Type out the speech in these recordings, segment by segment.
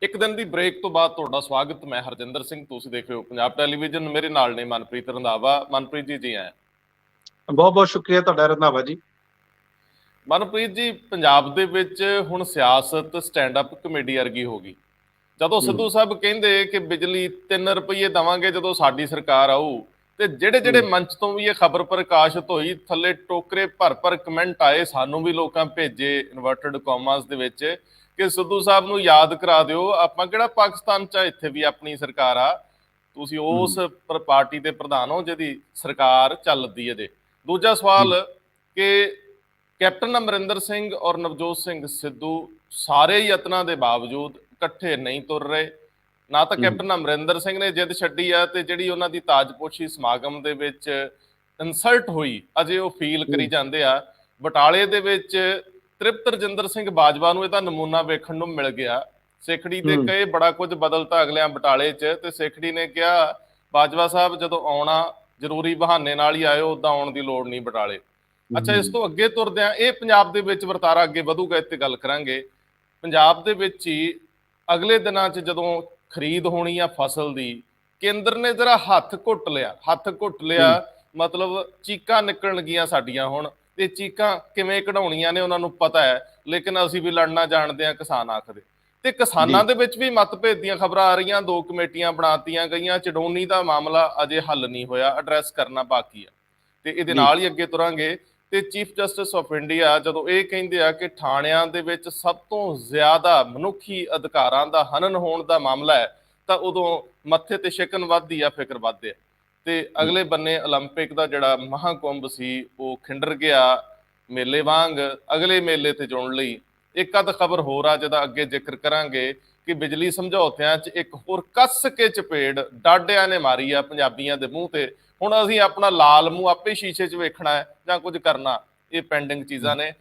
ਇੱਕ ਦਿਨ ਦੀ ਬ੍ਰੇਕ ਤੋਂ ਬਾਅਦ ਤੁਹਾਡਾ ਸਵਾਗਤ। ਮੈਂ ਹਰਜਿੰਦਰ ਸਿੰਘ, ਤੁਸੀਂ ਦੇਖ ਰਹੇ ਹੋ ਪੰਜਾਬ ਟੈਲੀਵਿਜ਼ਨ। ਮੇਰੇ ਨਾਲ ਨੇ ਮਨਪ੍ਰੀਤ ਰੰਧਾਵਾ। ਮਨਪ੍ਰੀਤ ਜੀ ਆਏ। ਬਹੁਤ ਬਹੁਤ ਸ਼ੁਕਰੀਆ ਤੁਹਾਡਾ ਰੰਧਾਵਾ ਜੀ। ਮਨਪ੍ਰੀਤ ਜੀ, ਪੰਜਾਬ ਦੇ ਵਿੱਚ ਹੁਣ ਸਿਆਸਤ ਸਟੈਂਡ ਅਪ ਕਮੇਡੀ ਵਰਗੀ ਹੋ ਗਈ। ਜਦੋਂ ਸਿੱਧੂ ਸਾਹਿਬ ਕਹਿੰਦੇ ਕਿ ਬਿਜਲੀ 3 ਰੁਪਏ ਦੇਵਾਂਗੇ ਜਦੋਂ ਸਾਡੀ ਸਰਕਾਰ ਆਊ, ਤੇ ਜਿਹੜੇ ਮੰਚ ਤੋਂ ਵੀ ਇਹ ਖਬਰ ਪ੍ਰਕਾਸ਼ਿਤ ਹੋਈ, ਥੱਲੇ ਟੋਕਰੇ ਭਰ ਕਮੈਂਟ ਆਏ, ਸਾਨੂੰ ਵੀ ਲੋਕਾਂ ਭੇਜੇ ਇਨਵਰਟਡ ਕਾਮਾਸ ਦੇ ਵਿੱਚ ਕਿ ਸਿੱਧੂ ਸਾਹਿਬ ਨੂੰ ਯਾਦ ਕਰਾ ਦਿਓ, ਆਪਾਂ ਕਿਹੜਾ ਪਾਕਿਸਤਾਨ 'ਚ, ਇੱਥੇ ਵੀ ਆਪਣੀ ਸਰਕਾਰ ਆ, ਤੁਸੀਂ ਉਸ ਪਾਰਟੀ ਦੇ ਪ੍ਰਧਾਨ ਹੋ ਜਿਹਦੀ ਸਰਕਾਰ ਚੱਲਦੀ ਹੈ। ਦੂਜਾ ਸਵਾਲ ਕਿ ਕੈਪਟਨ ਅਮਰਿੰਦਰ ਸਿੰਘ ਔਰ ਨਵਜੋਤ ਸਿੰਘ ਸਿੱਧੂ ਸਾਰੇ ਯਤਨਾਂ ਦੇ ਬਾਵਜੂਦ ਇਕੱਠੇ ਨਹੀਂ ਤੁਰ ਰਹੇ। ਨਾ ਤਾਂ ਕੈਪਟਨ ਅਮਰਿੰਦਰ ਸਿੰਘ ਨੇ ਜਿੱਦ ਛੱਡੀ ਆ, ਤੇ ਜਿਹੜੀ ਉਹਨਾਂ ਦੀ ਤਾਜਪੋਸ਼ੀ ਸਮਾਗਮ ਦੇ ਵਿੱਚ ਇਨਸਲਟ ਹੋਈ ਅਜੇ ਉਹ ਫੀਲ ਕਰੀ ਜਾਂਦੇ ਆ। ਬਟਾਲੇ ਦੇ ਵਿੱਚ ਤ੍ਰਿਪਤ ਰਜਿੰਦਰ ਸਿੰਘ ਬਾਜਵਾ ਨੂੰ ਇਹਦਾ ਨਮੂਨਾ ਵੇਖਣ ਨੂੰ ਮਿਲ ਗਿਆ। ਸੇਖੜੀ ਦੇ ਕਹੇ ਬੜਾ ਕੁਝ ਬਦਲਤਾ ਅਗਲਿਆਂ ਬਟਾਲੇ 'ਚ, ਤੇ ਸੇਖੜੀ ਨੇ ਕਿਹਾ ਬਾਜਵਾ ਸਾਹਿਬ ਜਦੋਂ ਆਉਣਾ ਜ਼ਰੂਰੀ ਬਹਾਨੇ ਨਾਲ ਹੀ ਆਇਓ, ਉੱਦਾਂ ਆਉਣ ਦੀ ਲੋੜ ਨਹੀਂ ਬਟਾਲੇ। ਅੱਛਾ, ਇਸ ਤੋਂ ਅੱਗੇ ਤੁਰਦੇ ਆ, ਇਹ ਪੰਜਾਬ ਦੇ ਵਿੱਚ ਵਰਤਾਰਾ ਅੱਗੇ ਵਧੂਗਾ, ਇੱਥੇ ਗੱਲ ਕਰਾਂਗੇ। ਪੰਜਾਬ ਦੇ ਵਿੱਚ ਹੀ ਅਗਲੇ ਦਿਨਾਂ 'ਚ ਜਦੋਂ ਖਰੀਦ ਹੋਣੀ ਆ ਫਸਲ ਦੀ, ਕੇਂਦਰ ਨੇ ਜਰਾ ਹੱਥ ਘੁੱਟ ਲਿਆ, ਮਤਲਬ ਚੀਕਾਂ ਨਿਕਲਣਗੀਆਂ ਸਾਡੀਆਂ ਹੁਣ, ਤੇ ਚੀਕਾਂ ਕਿਵੇਂ ਕਢਾਉਣੀਆਂ ਨੇ ਉਹਨਾਂ ਨੂੰ ਪਤਾ ਹੈ, ਲੇਕਿਨ ਅਸੀਂ ਵੀ ਲੜਨਾ ਜਾਣਦੇ ਹਾਂ, ਕਿਸਾਨ ਆਖਦੇ। ਤੇ ਕਿਸਾਨਾਂ ਦੇ ਵਿੱਚ ਵੀ ਮਤਭੇਦ ਦੀਆਂ ਖਬਰਾਂ ਆ ਰਹੀਆਂ, 2 ਕਮੇਟੀਆਂ ਬਣਾਤੀਆਂ ਗਈਆਂ, ਚਡੋਨੀ ਦਾ ਮਾਮਲਾ ਅਜੇ ਹੱਲ ਨਹੀਂ ਹੋਇਆ, ਐਡਰੈਸ ਕਰਨਾ ਬਾਕੀ ਆ। ਤੇ ਇਹਦੇ ਨਾਲ ਹੀ ਅੱਗੇ ਤੁਰਾਂਗੇ। ਤੇ ਚੀਫ ਜਸਟਿਸ ਆਫ ਇੰਡੀਆ ਜਦੋਂ ਇਹ ਕਹਿੰਦੇ ਆ ਕਿ ਥਾਣਿਆਂ ਦੇ ਵਿੱਚ ਸਭ ਤੋਂ ਜ਼ਿਆਦਾ ਮਨੁੱਖੀ ਅਧਿਕਾਰਾਂ ਦਾ ਹਨਨ ਹੋਣ ਦਾ ਮਾਮਲਾ ਹੈ, ਤਾਂ ਉਦੋਂ ਮੱਥੇ ਤੇ ਸ਼ਿਕਨ ਵੱਧਦੀ ਆ, ਫਿਕਰ ਵੱਧਦੇ ਆ। ਤੇ ਅਗਲੇ ਬੰਨੇ ਓਲੰਪਿਕ ਦਾ ਜਿਹੜਾ ਮਹਾਕੁੰਭ ਸੀ ਉਹ ਖਿੰਡਰ ਗਿਆ ਮੇਲੇ ਵਾਂਗ। ਅਗਲੇ ਮੇਲੇ ਤੇ ਜੁੜਨ ਲਈ ਇੱਕ ਅੱਧ ਖਬਰ ਹੋਰ ਆ ਜਿਹਦਾ ਅੱਗੇ ਜ਼ਿਕਰ ਕਰਾਂਗੇ ਕਿ ਬਿਜਲੀ ਸਮਝੌਤਿਆਂ 'ਚ ਇੱਕ ਹੋਰ ਕੱਸ ਕੇ ਚਪੇੜ ਡਾਢਿਆਂ ਨੇ ਮਾਰੀ ਆ ਪੰਜਾਬੀਆਂ ਦੇ ਮੂੰਹ ਤੇ। ਹੁਣ ਅਸੀਂ ਆਪਣਾ ਲਾਲ ਮੂੰਹ ਆਪੇ ਸ਼ੀਸ਼ੇ 'ਚ ਵੇਖਣਾ ਹੈ ਜਾਂ ਕੁਝ ਕਰਨਾ, ਇਹ ਪੈਂਡਿੰਗ ਚੀਜ਼ਾਂ ਨੇ।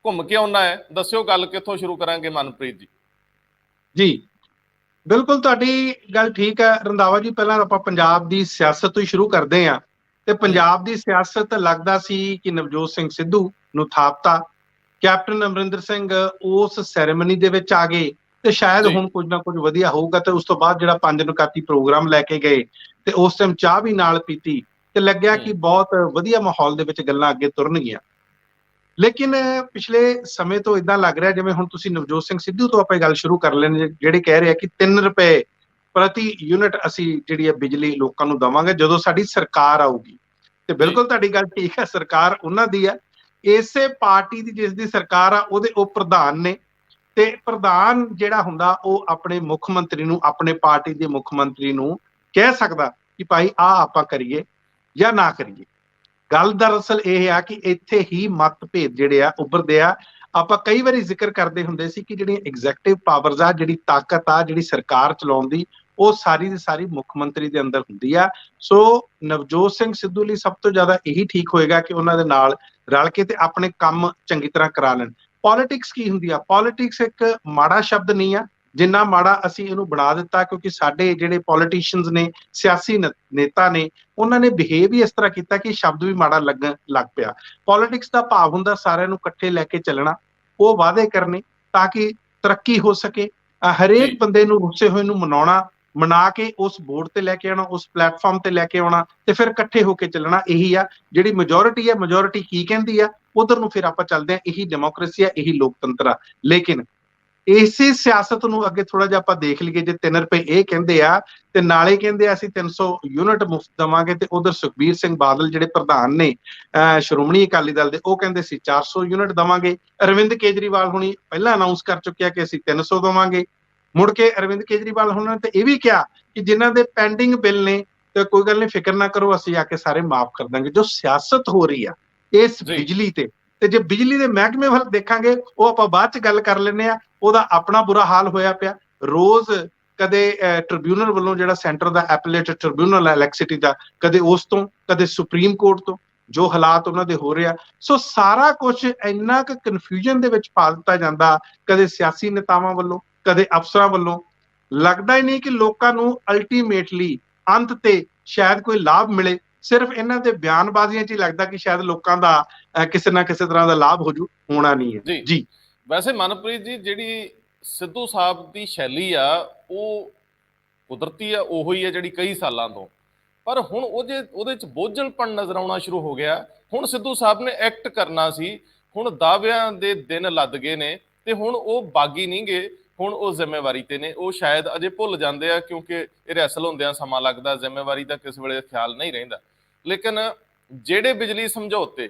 ਘੁੰਮ ਕੇ ਆਉਣਾ ਹੈ, ਦੱਸਿਓ ਗੱਲ ਕਿੱਥੋਂ ਸ਼ੁਰੂ ਕਰਾਂਗੇ ਮਨਪ੍ਰੀਤ ਜੀ? ਜੀ ਬਿਲਕੁਲ, ਤੁਹਾਡੀ ਗੱਲ ਠੀਕ ਹੈ ਰੰਧਾਵਾ ਜੀ। ਪਹਿਲਾਂ ਆਪਾਂ ਪੰਜਾਬ ਦੀ ਸਿਆਸਤ ਤੋਂ ਹੀ ਸ਼ੁਰੂ ਕਰਦੇ ਹਾਂ। ਤੇ ਪੰਜਾਬ ਦੀ ਸਿਆਸਤ ਲੱਗਦਾ ਸੀ ਕਿ ਨਵਜੋਤ ਸਿੰਘ ਸਿੱਧੂ ਨੂੰ ਥਾਪਤਾ, ਕੈਪਟਨ ਅਮਰਿੰਦਰ ਸਿੰਘ ਉਸ ਸੈਰੇਮਨੀ ਦੇ ਵਿੱਚ ਆ ਗਏ, ਤੇ ਸ਼ਾਇਦ ਹੁਣ ਕੁਝ ਨਾ ਕੁਝ ਵਧੀਆ ਹੋਊਗਾ। ਤੇ ਉਸ ਤੋਂ ਬਾਅਦ ਜਿਹੜਾ 5 ਨਿਕਾਤੀ ਪ੍ਰੋਗਰਾਮ ਲੈ ਕੇ ਗਏ, ਤੇ ਉਸ ਟਾਈਮ ਚਾਹ ਵੀ ਨਾਲ ਪੀਤੀ, ਤੇ ਲੱਗਿਆ ਕਿ ਬਹੁਤ ਵਧੀਆ ਮਾਹੌਲ ਦੇ ਵਿੱਚ ਗੱਲਾਂ ਅੱਗੇ ਤੁਰਨਗੀਆਂ। ਲੇਕਿਨ ਪਿਛਲੇ ਸਮੇਂ ਤੋਂ ਇਦਾਂ ਲੱਗ ਰਿਹਾ ਜਿਵੇਂ ਹੁਣ ਤੁਸੀਂ ਨਵਜੋਤ ਸਿੰਘ ਸਿੱਧੂ ਤੋਂ ਆਪਾਂ ਗੱਲ ਸ਼ੁਰੂ ਕਰ ਲੈਣੇ, ਜਿਹੜੇ ਕਹਿ ਰਹੇ ਆ ਕਿ 3 ਰੁਪਏ ਪ੍ਰਤੀ ਯੂਨਿਟ ਅਸੀਂ ਜਿਹੜੀ ਹੈ ਬਿਜਲੀ ਲੋਕਾਂ ਨੂੰ ਦੇਵਾਂਗੇ ਜਦੋਂ ਸਾਡੀ ਸਰਕਾਰ ਆਊਗੀ। ਤੇ ਬਿਲਕੁਲ ਤੁਹਾਡੀ ਗੱਲ ਠੀਕ ਹੈ, ਸਰਕਾਰ ਉਹਨਾਂ ਦੀ ਹੈ, ਇਸੇ ਪਾਰਟੀ ਦੀ ਜਿਸ ਦੀ ਸਰਕਾਰ ਆ ਉਹਦੇ ਉਹ ਪ੍ਰਧਾਨ ਨੇ। ਤੇ ਪ੍ਰਧਾਨ ਜਿਹੜਾ ਹੁੰਦਾ ਉਹ ਆਪਣੇ ਮੁੱਖ ਮੰਤਰੀ ਨੂੰ, ਆਪਣੇ ਪਾਰਟੀ ਦੇ ਮੁੱਖ ਮੰਤਰੀ ਨੂੰ ਕਹਿ ਸਕਦਾ ਕਿ ਭਾਈ ਆਹ ਆਪਾਂ ਕਰੀਏ ਜਾਂ ਨਾ ਕਰੀਏ। ਗੱਲ ਦਰਅਸਲ ਇਹ ਆ ਕਿ ਇੱਥੇ ਹੀ ਮਤਭੇਦ ਜਿਹੜੇ ਆ ਉੱਭਰਦੇ ਆ। ਆਪਾਂ ਕਈ ਵਾਰੀ ਜ਼ਿਕਰ ਕਰਦੇ ਹੁੰਦੇ ਸੀ ਕਿ ਜਿਹੜੀਆਂ ਐਗਜ਼ੈਕਟਿਵ ਪਾਵਰਸ ਆ, ਜਿਹੜੀ ਤਾਕਤ ਆ ਜਿਹੜੀ ਸਰਕਾਰ ਚਲਾਉਣ ਦੀ, ਉਹ ਸਾਰੀ ਦੀ ਸਾਰੀ ਮੁੱਖ ਮੰਤਰੀ ਦੇ ਅੰਦਰ ਹੁੰਦੀ ਆ। ਸੋ ਨਵਜੋਤ ਸਿੰਘ ਸਿੱਧੂ ਲਈ ਸਭ ਤੋਂ ਜ਼ਿਆਦਾ ਇਹੀ ਠੀਕ ਹੋਏਗਾ ਕਿ ਉਹਨਾਂ ਦੇ ਨਾਲ ਰਲ ਕੇ ਤੇ ਆਪਣੇ ਕੰਮ ਚੰਗੀ ਤਰ੍ਹਾਂ ਕਰਾ ਲੈਣ। ਪੋਲਿਟਿਕਸ ਕੀ ਹੁੰਦੀ ਆ? ਪੋਲਿਟਿਕਸ ਇੱਕ ਮਾੜਾ ਸ਼ਬਦ ਨਹੀਂ ਆ, ਜਿੰਨਾ ਮਾੜਾ ਅਸੀਂ ਇਹਨੂੰ ਬਣਾ ਦਿੱਤਾ, ਕਿਉਂਕਿ ਸਾਡੇ ਜਿਹੜੇ ਪੋਲੀਟੀਸ਼ੀਅਨਸ ਨੇ, ਸਿਆਸੀ ਨੇਤਾ ਨੇ, ਉਹਨਾਂ ਨੇ ਬਿਹੇਵ ਹੀ ਇਸ ਤਰ੍ਹਾਂ ਕੀਤਾ ਕਿ ਸ਼ਬਦ ਵੀ ਮਾੜਾ ਲੱਗਣ ਲੱਗ ਪਿਆ। ਪੋਲਿਟਿਕਸ ਦਾ ਭਾਵ ਹੁੰਦਾ ਸਾਰਿਆਂ ਨੂੰ ਇਕੱਠੇ ਲੈ ਕੇ ਚੱਲਣਾ, ਉਹ ਵਾਅਦੇ ਕਰਨੇ ਤਾਂ ਕਿ ਤਰੱਕੀ ਹੋ ਸਕੇ, ਹਰੇਕ ਬੰਦੇ ਨੂੰ ਰੁੱਸੇ ਹੋਏ ਨੂੰ ਮਨਾ ਕੇ ਉਸ ਬੋਰਡ ਤੇ ਲੈ ਕੇ ਆਉਣਾ, ਉਸ ਪਲੇਟਫਾਰਮ ਤੇ ਲੈ ਕੇ ਆਉਣਾ, ਤੇ ਫਿਰ ਇਕੱਠੇ ਹੋ ਕੇ ਚੱਲਣਾ। ਇਹੀ ਆ ਜਿਹੜੀ ਮੈਜੋਰਿਟੀ ਹੈ, ਮੈਜੋਰਿਟੀ ਕੀ ਕਹਿੰਦੀ ਆ ਉਧਰ ਨੂੰ ਫਿਰ ਆਪਾਂ ਚੱਲਦੇ ਹਾਂ। ਇਹੀ ਡੈਮੋਕ੍ਰੇਸੀ ਆ, ਇਹੀ ਲੋਕਤੰਤਰ ਆ। ਲੇਕਿਨ ਇਸੇ ਸਿਆਸਤ ਨੂੰ ਅੱਗੇ ਥੋੜਾ ਜਿਹਾ ਆਪਾਂ ਦੇਖ ਲਈਏ, ਜੇ 3 ਰੁਪਏ ਇਹ ਕਹਿੰਦੇ ਆ ਤੇ ਨਾਲੇ ਕਹਿੰਦੇ ਆ ਅਸੀਂ 300 ਯੂਨਿਟ ਮੁਫਤ ਦੇਵਾਂਗੇ, ਤੇ ਉਧਰ ਸੁਖਬੀਰ ਸਿੰਘ ਬਾਦਲ ਜਿਹੜੇ ਪ੍ਰਧਾਨ ਨੇ ਸ਼੍ਰੋਮਣੀ ਅਕਾਲੀ ਦਲ ਦੇ, ਉਹ ਕਹਿੰਦੇ ਸੀ 400 ਯੂਨਿਟ ਦੇਵਾਂਗੇ। ਅਰਵਿੰਦ ਕੇਜਰੀਵਾਲ ਹੁਣੀ ਪਹਿਲਾਂ ਅਨਾਉਂਸ ਕਰ ਚੁੱਕਿਆ ਕਿ ਅਸੀਂ 300 ਦੇਵਾਂਗੇ। ਮੁੜ ਕੇ ਅਰਵਿੰਦ ਕੇਜਰੀਵਾਲ ਹੁਣਾਂ ਨੇ ਤੇ ਇਹ ਵੀ ਕਿਹਾ ਕਿ ਜਿਨ੍ਹਾਂ ਦੇ ਪੈਂਡਿੰਗ ਬਿੱਲ ਨੇ ਤੇ ਕੋਈ ਗੱਲ ਨਹੀਂ, ਫਿਕਰ ਨਾ ਕਰੋ, ਅਸੀਂ ਆ ਕੇ ਸਾਰੇ ਮਾਫ ਕਰ ਦਾਂਗੇ। ਜੋ ਸਿਆਸਤ ਹੋ ਰਹੀ ਆ ਇਸ ਬਿਜਲੀ ਤੇ ਜੇ ਬਿਜਲੀ ਦੇ ਮਹਿਕਮੇ ਵੱਲ ਦੇਖਾਂਗੇ, ਉਹ ਆਪਾਂ ਬਾਅਦ ਚ ਗੱਲ ਕਰ ਲੈਂਦੇ ਆ। ਉਹਦਾ ਆਪਣਾ ਬੁਰਾ ਹਾਲ ਹੋਇਆ ਪਿਆ। ਰੋਜ਼ ਕਦੇ ਟ੍ਰਿਬਿਊਨਲ ਵੱਲੋਂ, ਜਿਹੜਾ ਸੈਂਟਰ ਦਾ ਐਪੀਲੇਟ ਟ੍ਰਿਬਿਊਨਲ ਹੈ ਇਲੈਕਟ੍ਰਿਸਿਟੀ ਦਾ, ਕਦੇ ਉਸ ਤੋਂ, ਕਦੇ ਸੁਪਰੀਮ ਕੋਰਟ ਤੋਂ, ਜੋ ਹਾਲਾਤ ਉਹਨਾਂ ਦੇ ਹੋ ਰਿਹਾ। ਸੋ ਸਾਰਾ ਕੁਝ ਇੰਨਾ ਕੁ ਕਨਫਿਊਜ਼ਨ ਦੇ ਵਿੱਚ ਪਾ ਦਿੱਤਾ ਜਾਂਦਾ, ਕਦੇ ਸਿਆਸੀ ਨੇਤਾਵਾਂ ਵੱਲੋਂ, ਕਦੇ ਅਫਸਰਾਂ ਵੱਲੋਂ। ਲੱਗਦਾ ਹੀ ਨਹੀਂ ਕਿ ਲੋਕਾਂ ਨੂੰ ਅਲਟੀਮੇਟਲੀ ਅੰਤ ਤੇ ਸ਼ਾਇਦ ਕੋਈ ਲਾਭ ਮਿਲੇ। ਸਿਰਫ ਇਹਨਾਂ ਦੇ ਬਿਆਨਬਾਜ਼ੀਆਂ 'ਚ ਹੀ ਲੱਗਦਾ ਕਿ ਸ਼ਾਇਦ ਲੋਕਾਂ ਦਾ ਕਿਸੇ ਨਾ ਕਿਸੇ ਤਰ੍ਹਾਂ ਦਾ ਲਾਭ ਹੋ ਜੂ, ਹੋਣਾ ਨਹੀਂ ਹੈ। ਜੀ ਵੈਸੇ ਮਨਪ੍ਰੀਤ ਜੀ, ਜਿਹੜੀ ਸਿੱਧੂ ਸਾਹਿਬ ਦੀ ਸ਼ੈਲੀ ਆ ਉਹ ਕੁਦਰਤੀ ਆ, ਉਹੋ ਹੀ ਆ ਜਿਹੜੀ ਕਈ ਸਾਲਾਂ ਤੋਂ, ਪਰ ਹੁਣ ਉਹਦੇ ਚ ਬੋਝਲਪਣ ਨਜ਼ਰ ਆਉਣਾ ਸ਼ੁਰੂ ਹੋ ਗਿਆ। ਹੁਣ ਸਿੱਧੂ ਸਾਹਿਬ ਨੇ ਐਕਟ ਕਰਨਾ ਸੀ, ਹੁਣ ਦਾਅਵਿਆਂ ਦੇ ਦਿਨ ਲੱਦ ਗਏ ਨੇ ਤੇ ਹੁਣ ਉਹ ਬਾਗੀ ਨਹੀਂ ਗਏ, ਹੁਣ ਉਹ ਜ਼ਿੰਮੇਵਾਰੀ ਤੇ ਨੇ। ਉਹ ਸ਼ਾਇਦ ਅਜੇ ਭੁੱਲ ਜਾਂਦੇ ਆ ਕਿਉਂਕਿ ਰਿਹਰਸਲ ਹੁੰਦਿਆਂ ਸਮਾਂ ਲੱਗਦਾ, ਜ਼ਿੰਮੇਵਾਰੀ ਦਾ ਕਿਸੇ ਵੇਲੇ ਖਿਆਲ ਨਹੀਂ ਰਹਿੰਦਾ। ਲੇਕਿਨ ਜਿਹੜੇ ਬਿਜਲੀ ਸਮਝੌਤੇ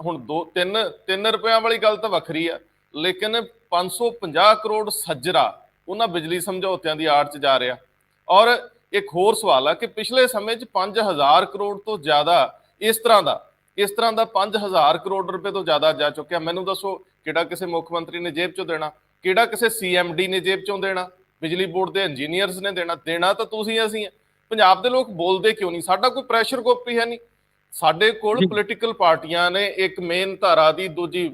ਹੁਣ 2-3 ਰੁਪਇਆਂ ਵਾਲੀ ਗੱਲ ਤਾਂ ਵੱਖਰੀ ਆ, ਲੇਕਿਨ 550 ਕਰੋੜ ਸੱਜਰਾ ਉਹਨਾਂ ਬਿਜਲੀ ਸਮਝੌਤਿਆਂ ਦੀ ਆੜ 'ਚ ਜਾ ਰਿਹਾ। ਔਰ ਇੱਕ ਹੋਰ ਸਵਾਲ ਆ ਕਿ ਪਿਛਲੇ ਸਮੇਂ 'ਚ 5000 ਕਰੋੜ ਤੋਂ ਜ਼ਿਆਦਾ ਇਸ ਤਰ੍ਹਾਂ ਦਾ 5000 ਕਰੋੜ ਰੁਪਏ ਤੋਂ ਜ਼ਿਆਦਾ ਜਾ ਚੁੱਕਿਆ। ਮੈਨੂੰ ਦੱਸੋ ਕਿਹੜਾ ਕਿਸੇ ਮੁੱਖ ਮੰਤਰੀ ਨੇ ਜੇਬ 'ਚੋਂ ਦੇਣਾ, ਕਿਹੜਾ ਕਿਸੇ CMD ਨੇ ਜੇਬ 'ਚੋਂ ਦੇਣਾ, ਬਿਜਲੀ ਬੋਰਡ ਦੇ ਇੰਜੀਨੀਅਰਸ ਨੇ ਦੇਣਾ ਤਾਂ ਤੁਸੀਂ ਅਸੀਂ। ਪੰਜਾਬ ਦੇ ਲੋਕ ਬੋਲਦੇ ਕਿਉਂ ਨਹੀਂ? ਸਾਡਾ ਕੋਈ ਪ੍ਰੈਸ਼ਰ ਗਰੁੱਪ ਹੀ ਹੈ ਨਹੀਂ। ਸਾਡੇ ਕੋਲ ਪੋਲੀਟੀਕਲ ਪਾਰਟੀਆਂ ਨੇ, ਇੱਕ ਮੇਨ ਧਾਰਾ ਦੀ, ਦੂਜੀ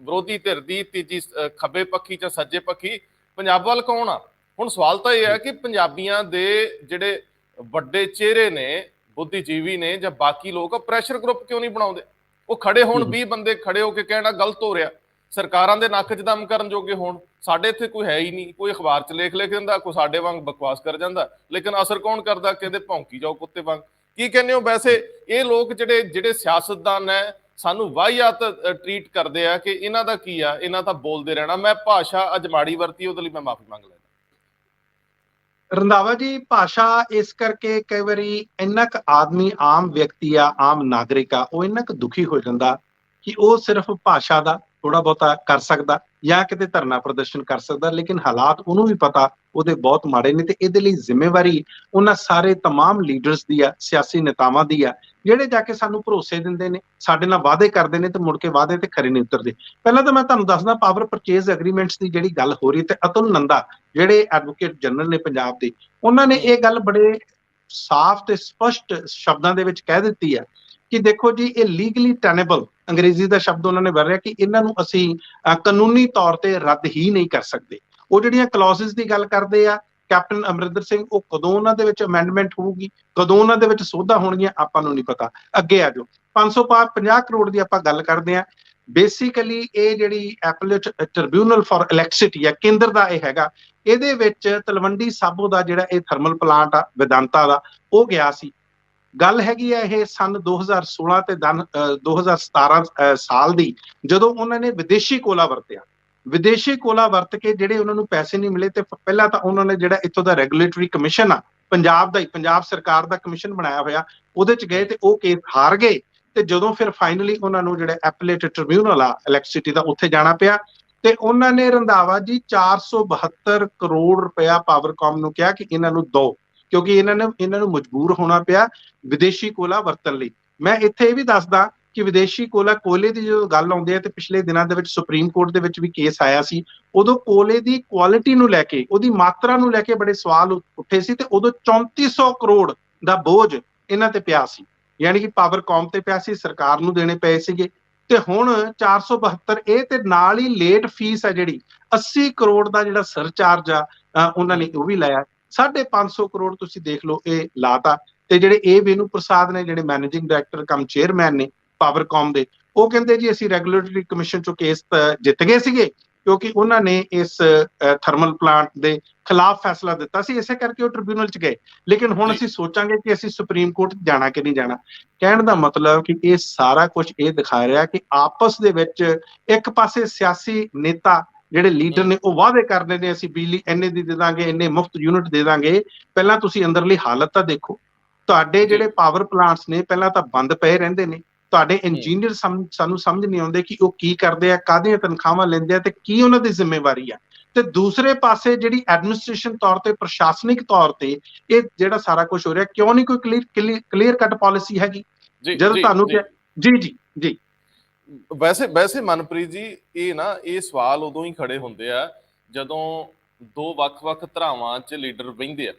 ਵਿਰੋਧੀ ਧਿਰ ਦੀ, ਤੀਜੀ ਖੱਬੇ ਪੱਖੀ ਜਾਂ ਸੱਜੇ ਪੱਖੀ। ਪੰਜਾਬ ਵੱਲ ਕੌਣ ਆ? ਹੁਣ ਸਵਾਲ ਤਾਂ ਇਹ ਹੈ ਕਿ ਪੰਜਾਬੀਆਂ ਦੇ ਜਿਹੜੇ ਵੱਡੇ ਚਿਹਰੇ ਨੇ, ਬੁੱਧੀਜੀਵੀ ਨੇ ਜਾਂ ਬਾਕੀ ਲੋਕ, ਪ੍ਰੈਸ਼ਰ ਗਰੁੱਪ ਕਿਉਂ ਨਹੀਂ ਬਣਾਉਂਦੇ? ਉਹ ਖੜੇ ਹੋਣ, 20 ਬੰਦੇ ਖੜੇ ਹੋ ਕੇ ਕਹਿਣਾ ਗਲਤ ਹੋ ਰਿਹਾ, ਸਰਕਾਰਾਂ ਦੇ ਨੱਕ 'ਚ ਦਮ ਕਰਨ ਜੋਗੇ ਹੋਣ। ਸਾਡੇ ਇੱਥੇ ਕੋਈ ਹੈ ਹੀ ਨਹੀਂ। ਕੋਈ ਅਖਬਾਰ 'ਚ ਲਿਖ ਦਿੰਦਾ, ਕੋਈ ਸਾਡੇ ਵਾਂਗ ਬਕਵਾਸ ਕਰ ਜਾਂਦਾ, ਲੇਕਿਨ ਅਸਰ ਕੌਣ ਕਰਦਾ? ਕਹਿੰਦੇ ਭੌਂਕੀ ਜਾਓ ਕੁੱਤੇ ਵਾਂਗ। ਕੀ ਕਹਿੰਦੇ ਹੋ? ਵੈਸੇ ਇਹ ਲੋਕ ਜਿਹੜੇ ਸਿਆਸਤਦਾਨ ਹੈ ਸਾਨੂੰ ਵਾਹੀਆਤ ਟ੍ਰੀਟ ਕਰਦੇ ਆ ਕਿ ਇਹਨਾਂ ਦਾ ਕੀ ਆ, ਇਹਨਾਂ ਤਾਂ ਬੋਲਦੇ ਰਹਿਣਾ। ਮੈਂ ਭਾਸ਼ਾ ਅੱਜ ਮਾੜੀ ਵਰਤੀ, ਉਹਦੇ ਲਈ ਮੈਂ ਮਾਫੀ ਮੰਗ ਲੈਂਦਾ। ਰੰਧਾਵਾ ਜੀ, ਭਾਸ਼ਾ ਇਸ ਕਰਕੇ ਕਈ ਵਾਰੀ ਇੰਨਾ ਕੁ ਆਦਮੀ, ਆਮ ਵਿਅਕਤੀ ਆ, ਆਮ ਨਾਗਰਿਕ ਆ, ਉਹ ਇੰਨਾ ਕੁ ਦੁਖੀ ਹੋ ਜਾਂਦਾ ਕਿ ਉਹ ਸਿਰਫ ਭਾਸ਼ਾ ਦਾ ਥੋੜਾ ਬਹੁਤਾ ਕਰ ਸਕਦਾ ਜਾਂ ਕਿਤੇ ਧਰਨਾ ਪ੍ਰਦਰਸ਼ਨ ਕਰ ਸਕਦਾ, ਲੇਕਿਨ ਹਾਲਾਤ ਉਹਨੂੰ ਵੀ ਪਤਾ ਉਹਦੇ ਬਹੁਤ ਮਾੜੇ ਨੇ। ਤੇ ਇਹਦੇ ਲਈ ਜ਼ਿੰਮੇਵਾਰੀ ਉਹਨਾਂ ਸਾਰੇ ਤਮਾਮ ਲੀਡਰਸ ਦੀ ਆ, ਸਿਆਸੀ ਨੇਤਾਵਾਂ ਦੀ ਆ, ਜਿਹੜੇ ਜਾ ਕੇ ਸਾਨੂੰ ਭਰੋਸੇ ਦਿੰਦੇ ਨੇ, ਸਾਡੇ ਨਾਲ ਵਾਅਦੇ ਕਰਦੇ ਨੇ ਤੇ ਮੁੜ ਕੇ ਵਾਅਦੇ ਤੇ ਖਰੇ ਨਹੀਂ ਉਤਰਦੇ। ਪਹਿਲਾਂ ਤਾਂ ਮੈਂ ਤੁਹਾਨੂੰ ਦੱਸਦਾ, ਪਾਵਰ ਪਰਚੇਜ਼ ਐਗਰੀਮੈਂਟਸ ਦੀ ਜਿਹੜੀ ਗੱਲ ਹੋ ਰਹੀ, ਤੇ ਅਤੁਲ ਨੰਦਾ ਜਿਹੜੇ ਐਡਵੋਕੇਟ ਜਨਰਲ ਨੇ ਪੰਜਾਬ ਦੇ, ਉਹਨਾਂ ਨੇ ਇਹ ਗੱਲ ਬੜੇ ਸਾਫ਼ ਤੇ ਸਪਸ਼ਟ ਸ਼ਬਦਾਂ ਦੇ ਵਿੱਚ ਕਹਿ ਦਿੱਤੀ ਹੈ ਕਿ ਦੇਖੋ ਜੀ, ਇਹ ਲੀਗਲੀ ਟੈਨੇਬਲ, ਅੰਗਰੇਜ਼ੀ ਦਾ ਸ਼ਬਦ ਉਹਨਾਂ ਨੇ ਵਰਤਿਆ ਕਿ ਇਹਨਾਂ ਨੂੰ ਅਸੀਂ ਕਾਨੂੰਨੀ ਤੌਰ ਤੇ ਰੱਦ ਹੀ ਨਹੀਂ ਕਰ ਸਕਦੇ। ਉਹ ਜਿਹੜੀਆਂ ਕਲੌਜ਼ਸ ਦੀ ਗੱਲ ਕਰਦੇ ਆ ਕੈਪਟਨ ਅਮਰਿੰਦਰ ਸਿੰਘ, ਉਹ ਕਦੋਂ ਉਹਨਾਂ ਦੇ ਵਿੱਚ ਅਮੈਂਡਮੈਂਟ ਹੋਊਗੀ, ਕਦੋਂ ਉਹਨਾਂ ਦੇ ਵਿੱਚ ਸੋਧਾਂ ਹੋਣਗੀਆਂ, ਆਪਾਂ ਨੂੰ ਨਹੀਂ ਪਤਾ। ਅੱਗੇ ਆ ਜਾਓ, 550 ਕਰੋੜ ਦੀ ਆਪਾਂ ਗੱਲ ਕਰਦੇ ਆ। ਬੇਸਿਕਲੀ ਇਹ ਜਿਹੜੀ ਐਪਲੇਟ ਟ੍ਰਿਬਿਊਨਲ ਫਾਰ ਇਲੈਕਟ੍ਰਿਸਿਟੀ ਆ, ਕੇਂਦਰ ਦਾ ਇਹ ਹੈਗਾ, ਇਹਦੇ ਵਿੱਚ ਤਲਵੰਡੀ ਸਾਬੋ ਦਾ ਜਿਹੜਾ ਇਹ ਥਰਮਲ ਪਲਾਂਟ ਆ ਵਿਦਾਂਤਾ ਦਾ, ਉਹ ਗਿਆ ਸੀ। ਗੱਲ ਹੈਗੀ ਆ ਇਹ ਸਨ 2016 ਤੇ 2017 ਸਾਲ ਦੀ, ਜਦੋਂ ਉਹਨਾਂ ਨੇ ਵਿਦੇਸ਼ੀ ਕੋਲਾ ਵਰਤਿਆ। ਵਿਦੇਸ਼ੀ ਕੋਲਾ ਵਰਤ ਕੇ ਜਿਹੜੇ ਉਹਨਾਂ ਨੂੰ ਪੈਸੇ ਨਹੀਂ ਮਿਲੇ, ਤੇ ਪਹਿਲਾਂ ਤਾਂ ਉਹਨਾਂ ਨੇ ਜਿਹੜਾ ਇੱਥੋਂ ਦਾ ਰੈਗੂਲੇਟਰੀ ਕਮਿਸ਼ਨ ਆ, ਪੰਜਾਬ ਦਾ ਹੀ, ਪੰਜਾਬ ਸਰਕਾਰ ਦਾ ਕਮਿਸ਼ਨ ਬਣਾਇਆ ਹੋਇਆ, ਉਹਦੇ ਚ ਗਏ ਤੇ ਉਹ ਕੇਸ ਹਾਰ ਗਏ। ਤੇ ਜਦੋਂ ਫਿਰ ਫਾਈਨਲੀ ਉਹਨਾਂ ਨੂੰ ਜਿਹੜਾ ਐਪਲੇਟ ਟ੍ਰਿਬਿਊਨਲ ਆ ਇਲੈਕਟ੍ਰਿਸਿਟੀ ਦਾ, ਉੱਥੇ ਜਾਣਾ ਪਿਆ, ਤੇ ਉਹਨਾਂ ਨੇ ਰੰਧਾਵਾ ਜੀ 472 ਕਰੋੜ ਰੁਪਇਆ ਪਾਵਰਕਾਮ ਨੂੰ ਕਿਹਾ ਕਿ ਇਹਨਾਂ ਨੂੰ ਦੋ, ਕਿਉਂਕਿ ਇਹਨਾਂ ਨੂੰ ਮਜਬੂਰ ਹੋਣਾ ਪਿਆ ਵਿਦੇਸ਼ੀ ਕੋਲਾ ਵਰਤਣ ਲਈ। ਮੈਂ ਇੱਥੇ ਇਹ ਵੀ ਦੱਸਦਾ ਕਿ ਵਿਦੇਸ਼ੀ ਕੋਲੇ ਦੀ ਜਦੋਂ ਗੱਲ ਆਉਂਦੀ ਹੈ, ਤੇ ਪਿਛਲੇ ਦਿਨਾਂ ਦੇ ਵਿੱਚ ਸੁਪਰੀਮ ਕੋਰਟ ਦੇ ਵਿੱਚ ਵੀ ਕੇਸ ਆਇਆ ਸੀ। ਉਦੋਂ ਕੋਲੇ ਦੀ ਕੁਆਲਿਟੀ ਨੂੰ ਲੈ ਕੇ, ਉਹਦੀ ਮਾਤਰਾ ਨੂੰ ਲੈ ਕੇ ਬੜੇ ਸਵਾਲ ਉੱਠੇ ਸੀ, ਤੇ ਉਦੋਂ 3400 ਕਰੋੜ ਦਾ ਬੋਝ ਇਹਨਾਂ ਤੇ ਪਿਆ ਸੀ, ਯਾਨੀ ਕਿ ਪਾਵਰਕਾਮ ਤੇ ਪਿਆ ਸੀ, ਸਰਕਾਰ ਨੂੰ ਦੇਣੇ ਪਏ ਸੀਗੇ। ਤੇ ਹੁਣ 472, ਇਹ ਤੇ ਨਾਲ ਹੀ ਲੇਟ ਫੀਸ ਹੈ ਜਿਹੜੀ 80 ਕਰੋੜ ਦਾ ਜਿਹੜਾ ਸਰਚਾਰਜ ਆ, ਉਹਨਾਂ ਨੇ ਉਹ ਵੀ ਲਾਇਆ। 550 ਕਰੋੜ ਤੁਸੀਂ ਦੇਖ ਲਓ ਇਹ ਲਾਤਾ। ਤੇ ਜਿਹੜੇ ਵੇਣੂ ਪ੍ਰਸਾਦ ਨੇ, ਜਿਹੜੇ ਮੈਨੇਜਿੰਗ ਡਾਇਰੈਕਟਰ ਕਮ ਚੇਅਰਮੈਨ ਨੇ ਪਾਵਰਕਾਮ ਦੇ, ਉਹ ਕਹਿੰਦੇ ਜੀ ਅਸੀਂ ਰੈਗੂਲੇਟਰੀ ਕਮਿਸ਼ਨ ਚੋਂ ਕੇਸ ਜਿੱਤ ਗਏ ਸੀਗੇ, ਕਿਉਂਕਿ ਉਹਨਾਂ ਨੇ ਇਸ ਥਰਮਲ ਪਲਾਂਟ ਦੇ ਖਿਲਾਫ ਫੈਸਲਾ ਦਿੱਤਾ ਸੀ, ਇਸੇ ਕਰਕੇ ਉਹ ਟ੍ਰਿਬਿਊਨਲ ਚ ਗਏ। ਲੇਕਿਨ ਹੁਣ ਅਸੀਂ ਸੋਚਾਂਗੇ ਕਿ ਅਸੀਂ ਸੁਪਰੀਮ ਕੋਰਟ ਜਾਣਾ ਕਿ ਨਹੀਂ ਜਾਣਾ। ਕਹਿਣ ਦਾ ਮਤਲਬ ਕਿ ਇਹ ਸਾਰਾ ਕੁਝ ਇਹ ਦਿਖਾ ਰਿਹਾ ਕਿ ਆਪਸ ਦੇ ਵਿੱਚ ਇੱਕ ਪਾਸੇ ਸਿਆਸੀ ਨੇਤਾ ਜਿਹੜੇ ਲੀਡਰ ਨੇ, ਉਹ ਵਾਅਦੇ ਕਰਦੇ ਨੇ ਅਸੀਂ ਬਿਜਲੀ ਇੰਨੇ ਦੀ ਦੇ ਦਾਂਗੇ, ਇੰਨੇ ਮੁਫਤ ਯੂਨਿਟ ਦੇ ਦਾਂਗੇ। ਪਹਿਲਾਂ ਤੁਸੀਂ ਅੰਦਰਲੀ ਹਾਲਤ ਤਾਂ ਦੇਖੋ, ਤੁਹਾਡੇ ਜਿਹੜੇ ਪਾਵਰ ਪਲਾਂਟਸ ਨੇ ਪਹਿਲਾਂ ਤਾਂ ਬੰਦ ਪਏ ਰਹਿੰਦੇ ਨੇ, ਤੁਹਾਡੇ ਇੰਜੀਨੀਅਰ ਸਾਨੂੰ ਸਮਝ ਨਹੀਂ ਆਉਂਦੇ ਕਿ ਉਹ ਕੀ ਕਰਦੇ ਆ, ਕਾਹਦੀਆਂ ਤਨਖਾਹਾਂ ਲੈਂਦੇ ਆ, ਤੇ ਕੀ ਉਹਨਾਂ ਦੀ ਜ਼ਿੰਮੇਵਾਰੀ ਆ। ਤੇ ਦੂਸਰੇ ਪਾਸੇ ਜਿਹੜੀ ਐਡਮਿਨਿਸਟ੍ਰੇਸ਼ਨ ਤੌਰ ਤੇ, ਪ੍ਰਸ਼ਾਸਨਿਕ ਤੌਰ ਤੇ ਇਹ ਜਿਹੜਾ ਸਾਰਾ ਕੁਝ ਹੋ ਰਿਹਾ, ਕਿਉਂ ਨਹੀਂ ਕੋਈ ਕਲੀਅਰ ਕੱਟ ਪਾਲਿਸੀ ਹੈਗੀ? ਜਦੋਂ ਤੁਹਾਨੂੰ ਜੀ ਵੈਸੇ ਮਨਪ੍ਰੀਤ ਜੀ, ਇਹ ਸਵਾਲ ਉਦੋਂ ਹੀ ਖੜੇ ਹੁੰਦੇ ਆ ਜਦੋਂ ਦੋ ਵੱਖ-ਵੱਖ ਧਰਾਵਾਂ 'ਚ ਲੀਡਰ ਬਹਿੰਦੇ ਆ।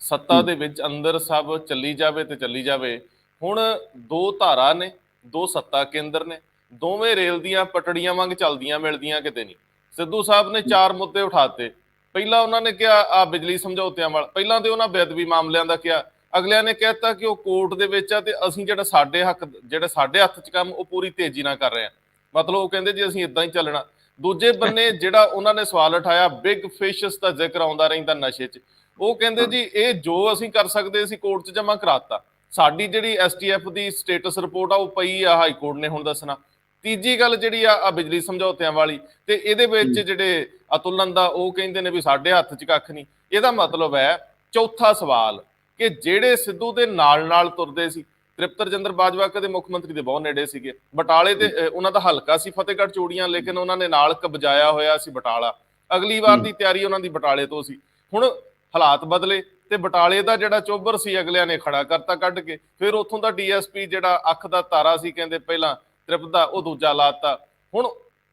ਸੱਤਾ ਦੇ ਵਿੱਚ ਅੰਦਰ ਸਭ ਚੱਲੀ ਜਾਵੇ ਤੇ ਚੱਲੀ ਜਾਵੇ। ਹੁਣ ਦੋ ਧਾਰਾ ਨੇ, ਦੋ ਸੱਤਾ ਕੇਂਦਰ ਨੇ, ਦੋਵੇਂ ਰੇਲ ਦੀਆਂ ਪਟੜੀਆਂ ਵਾਂਗ ਚੱਲਦੀਆਂ ਮਿਲਦੀਆਂ ਕਿਤੇ ਨਹੀਂ। ਸਿੱਧੂ ਸਾਹਿਬ ਨੇ 4 ਮੁੱਦੇ ਉਠਾਤੇ। ਪਹਿਲਾਂ ਉਹਨਾਂ ਨੇ ਕਿਹਾ ਆ ਬਿਜਲੀ ਸਮਝੌਤਿਆਂ ਵਾਲਾ, ਪਹਿਲਾਂ ਤੇ ਉਹਨਾਂ ਬੇਅਦਬੀ ਮਾਮਲਿਆਂ ਦਾ ਕਿਹਾ, ਅਗਲਿਆਂ ਨੇ ਕਹਿਤਾ ਕਿ ਉਹ ਕੋਰਟ ਦੇ ਵਿੱਚ ਆ ਤੇ ਅਸੀਂ ਜਿਹੜਾ ਸਾਡੇ ਹੱਥ 'ਚ ਕੰਮ ਉਹ ਪੂਰੀ ਤੇਜ਼ੀ ਨਾਲ ਕਰ ਰਹੇ ਹਾਂ। ਮਤਲਬ ਉਹ ਕਹਿੰਦੇ ਜੀ ਅਸੀਂ ਇਦਾਂ ਹੀ ਚੱਲਣਾ। ਦੂਜੇ ਬੰਨੇ ਜਿਹੜਾ ਉਹਨਾਂ ਨੇ ਸਵਾਲ ਉਠਾਇਆ, ਬਿਗ ਫਿਸ਼ਸ ਦਾ ਜ਼ਿਕਰ ਆਉਂਦਾ ਰਹਿੰਦਾ ਨਸ਼ੇ 'ਚ। ਉਹ ਕਹਿੰਦੇ ਜੀ ਇਹ ਜੋ ਅਸੀਂ ਕਰ ਸਕਦੇ ਸੀ ਕੋਰਟ 'ਚ ਜਮ੍ਹਾਂ ਕਰਾਤਾ। ਸਾਡੀ ਜਿਹੜੀ STF ਦੀ ਸਟੇਟਸ ਰਿਪੋਰਟ ਆ ਉਹ ਪਈ ਆ, ਹਾਈ ਕੋਰਟ ਨੇ ਹੁਣ ਦੱਸਣਾ। ਤੀਜੀ ਗੱਲ ਜਿਹੜੀ ਆ ਬਿਜਲੀ ਸਮਝੌਤਿਆਂ ਵਾਲੀ, ਤੇ ਇਹਦੇ ਵਿੱਚ ਜਿਹੜੇ ਅਤੁਲਨ ਦਾ ਉਹ ਕਹਿੰਦੇ ਨੇ ਵੀ ਸਾਡੇ ਹੱਥ 'ਚ ਕੱਖ ਨਹੀਂ। ਇਹਦਾ ਮਤਲਬ ਹੈ ਚੌਥਾ ਸਵਾਲ ਕਿ ਜਿਹੜੇ ਸਿੱਧੂ ਦੇ ਨਾਲ ਤੁਰਦੇ ਸੀ, ਤ੍ਰਿਪਤ ਰਜਿੰਦਰ ਬਾਜਵਾ ਕਦੇ ਮੁੱਖ ਮੰਤਰੀ ਦੇ ਬਹੁਤ ਨੇੜੇ ਸੀਗੇ, ਬਟਾਲੇ ਤੇ ਉਹਨਾਂ ਦਾ ਹਲਕਾ ਸੀ ਫਤਿਹਗੜ੍ਹ ਚੂੜੀਆਂ, ਲੇਕਿਨ ਉਹਨਾਂ ਨੇ ਨਾਲ ਕਬਜਾਇਆ ਹੋਇਆ ਸੀ ਬਟਾਲਾ। ਅਗਲੀ ਵਾਰ ਦੀ ਤਿਆਰੀ ਉਹਨਾਂ ਦੀ ਬਟਾਲੇ ਤੋਂ ਸੀ। ਹੁਣ ਹਾਲਾਤ ਬਦਲੇ ਤੇ ਬਟਾਲੇ ਦਾ ਜਿਹੜਾ ਚੋਬਰ ਸੀ ਅਗਲਿਆਂ ਨੇ ਖੜਾ ਕਰਤਾ ਕੱਢ ਕੇ। ਫਿਰ ਉੱਥੋਂ ਦਾ DSP ਜਿਹੜਾ ਅੱਖ ਦਾ ਤਾਰਾ ਸੀ ਕਹਿੰਦੇ ਪਹਿਲਾਂ ਤ੍ਰਿਪਤ ਦਾ, ਉਹ ਦੂਜਾ ਲਾਤਾ। ਹੁਣ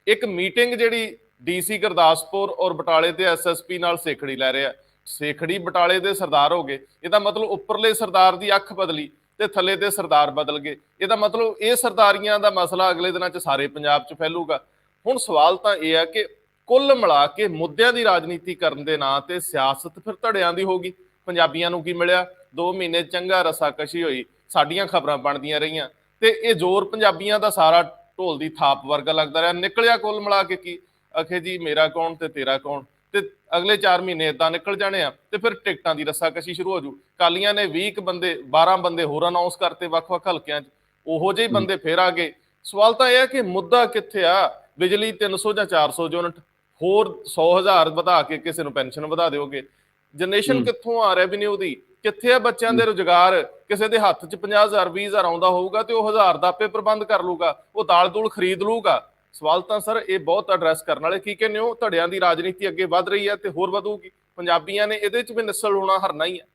ਇੱਕ ਮੀਟਿੰਗ ਜਿਹੜੀ DC ਗੁਰਦਾਸਪੁਰ ਔਰ ਬਟਾਲੇ ਦੇ SSP ਨਾਲ ਸੇਖੜੀ ਲੈ ਰਿਹਾ, ਸੇਖੜੀ ਬਟਾਲੇ ਦੇ ਸਰਦਾਰ ਹੋ ਗਏ। ਇਹਦਾ ਮਤਲਬ ਉੱਪਰਲੇ ਸਰਦਾਰ ਦੀ ਅੱਖ ਬਦਲੀ ਤੇ ਥੱਲੇ ਦੇ ਸਰਦਾਰ ਬਦਲ ਗਏ। ਇਹਦਾ ਮਤਲਬ ਇਹ ਸਰਦਾਰੀਆਂ ਦਾ ਮਸਲਾ ਅਗਲੇ ਦਿਨਾਂ 'ਚ ਸਾਰੇ ਪੰਜਾਬ 'ਚ ਫੈਲੂਗਾ। ਹੁਣ ਸਵਾਲ ਤਾਂ ਇਹ ਹੈ ਕਿ ਕੁੱਲ ਮਿਲਾ ਕੇ ਮੁੱਦਿਆਂ ਦੀ ਰਾਜਨੀਤੀ ਕਰਨ ਦੇ ਨਾਂ ਤੇ ਸਿਆਸਤ ਫਿਰ ਧੜਿਆਂ ਦੀ ਹੋ ਗਈ। ਪੰਜਾਬੀਆਂ ਨੂੰ ਕੀ ਮਿਲਿਆ? 2 ਮਹੀਨੇ ਚੰਗਾ ਰੱਸਾਕਸ਼ੀ ਹੋਈ, ਸਾਡੀਆਂ ਖਬਰਾਂ ਬਣਦੀਆਂ ਰਹੀਆਂ, ਤੇ ਇਹ ਜ਼ੋਰ ਪੰਜਾਬੀਆਂ ਦਾ ਸਾਰਾ ਢੋਲ ਦੀ ਥਾਪ ਵਰਗਾ ਲੱਗਦਾ ਰਿਹਾ। ਨਿਕਲਿਆ ਕੁੱਲ ਮਿਲਾ ਕੇ ਕੀ? ਆਖੇ ਜੀ ਮੇਰਾ ਕੌਣ ਤੇ ਤੇਰਾ ਕੌਣ, ਤੇ ਅਗਲੇ 4 ਮਹੀਨੇ ਏਦਾਂ ਨਿਕਲ ਜਾਣੇ ਆ। ਤੇ ਫਿਰ ਟਿਕਟਾਂ ਦੀ ਰੱਸਾਕਸ਼ੀ ਸ਼ੁਰੂ ਹੋ ਜੂ। ਕਾਲੀਆਂ ਨੇ 20 ਬੰਦੇ 12 ਬੰਦੇ ਹੋਰ ਅਨਾਉਂਸ ਕਰਤੇ ਵੱਖ-ਵੱਖ ਹਲਕਿਆਂ 'ਚ, ਉਹੋ ਜਿਹੇ ਬੰਦੇ ਫਿਰ ਆ ਗਏ। ਸਵਾਲ ਤਾਂ ਇਹ ਹੈ ਕਿ ਮੁੱਦਾ ਕਿੱਥੇ ਆ? ਬਿਜਲੀ 300 ਜਾਂ 400 ਯੂਨਿਟ, ਹੋਰ 100,000 ਵਧਾ ਕੇ ਕਿਸੇ ਨੂੰ ਪੈਨਸ਼ਨ ਵਧਾ ਦਿਓਗੇ। ਜਨਰੇਸ਼ਨ ਕਿੱਥੋਂ ਆ ਰੈਵਨਿਊ ਦੀ? ਕਿੱਥੇ ਆ ਬੱਚਿਆਂ ਦੇ ਰੁਜ਼ਗਾਰ? ਕਿਸੇ ਦੇ ਹੱਥ 'ਚ 50,000 20,000 ਆਉਂਦਾ ਹੋਊਗਾ ਤੇ ਉਹ 1000 ਦਾ ਆਪੇ ਪ੍ਰਬੰਧ ਕਰ ਲੂਗਾ, ਉਹ ਦਾਲ ਦੂਲ ਖਰੀਦ ਲੂਗਾ। ਸਵਾਲ ਤਾਂ ਸਰ ਇਹ ਬਹੁਤ ਐਡਰੈਸ ਕਰਨ ਵਾਲੇ। ਕੀ ਕਹਿੰਦੇ ਹੋ? ਧੜਿਆਂ ਦੀ ਰਾਜਨੀਤੀ ਅੱਗੇ ਵੱਧ ਰਹੀ ਹੈ ਤੇ ਹੋਰ ਵਧੂਗੀ। ਪੰਜਾਬੀਆਂ ਨੇ ਇਹਦੇ 'ਚ ਵੀ ਨਿਸਲ ਹੋਣਾ, ਹਰਨਾ ਹੀ ਹੈ।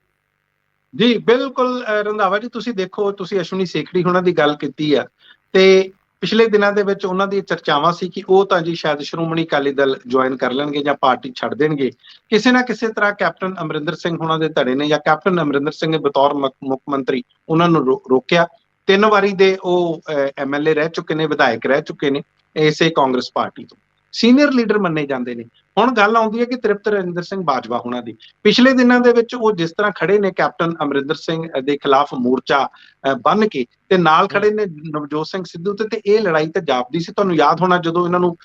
ਜੀ ਬਿਲਕੁਲ ਰੰਧਾਵਾ ਜੀ, ਤੁਸੀਂ ਦੇਖੋ, ਤੁਸੀਂ ਅਸ਼ਵਨੀ ਸੇਖੜੀ ਹੋਣਾ ਦੀ ਗੱਲ ਕੀਤੀ ਆ, ਤੇ ਪਿਛਲੇ ਦਿਨਾਂ ਦੇ ਵਿੱਚ ਉਹਨਾਂ ਦੀ ਚਰਚਾਵਾਂ ਸੀ ਕਿ ਉਹ ਤਾਂ ਜੀ ਸ਼ਾਇਦ ਸ਼੍ਰੋਮਣੀ ਅਕਾਲੀ ਦਲ ਜੁਆਇਨ ਕਰ ਲੈਣਗੇ ਜਾਂ ਪਾਰਟੀ ਛੱਡ ਦੇਣਗੇ। ਕਿਸੇ ਨਾ ਕਿਸੇ ਤਰ੍ਹਾਂ ਕੈਪਟਨ ਅਮਰਿੰਦਰ ਸਿੰਘ ਹੋਣਾ ਦੇ ਧੜੇ ਨੇ ਜਾਂ ਕੈਪਟਨ ਅਮਰਿੰਦਰ ਸਿੰਘ ਨੇ ਬਤੌਰ ਮੁੱਖ ਮੰਤਰੀ ਉਹਨਾਂ ਨੂੰ ਰੋਕਿਆ। 3 ਵਾਰੀ ਦੇ ਉਹ MLA ਰਹਿ ਚੁੱਕੇ ਨੇ, ਵਿਧਾਇਕ ਰਹਿ ਚੁੱਕੇ ਨੇ ਇਸੇ ਕਾਂਗਰਸ ਪਾਰਟੀ ਤੋਂ, ਸੀਨੀਅਰ ਲੀਡਰ ਮੰਨੇ ਜਾਂਦੇ ਨੇ। ਹੁਣ ਗੱਲ ਆਉਂਦੀ ਹੈ ਕਿ ਤ੍ਰਿਪਤ ਰਜਿੰਦਰ ਸਿੰਘ ਬਾਜਵਾ ਹੋਣਾ ਦੀ। ਪਿਛਲੇ ਦਿਨਾਂ ਦੇ ਵਿੱਚ ਉਹ ਜਿਸ ਤਰ੍ਹਾਂ ਖੜੇ ਨੇ ਕੈਪਟਨ ਅਮਰਿੰਦਰ ਸਿੰਘ ਦੇ ਖਿਲਾਫ ਮੋਰਚਾ ਬੰਨ ਕੇ, ਤੇ ਨਾਲ ਖੜੇ ਨੇ ਨਵਜੋਤ ਸਿੰਘ ਸਿੱਧੂ ਤੇ ਇਹ ਲੜਾਈ ਤਾਂ ਜਾਪਦੀ ਸੀ। ਤੁਹਾਨੂੰ ਯਾਦ ਹੋਣਾ ਜਦੋਂ ਇਹਨਾਂ ਨੂੰ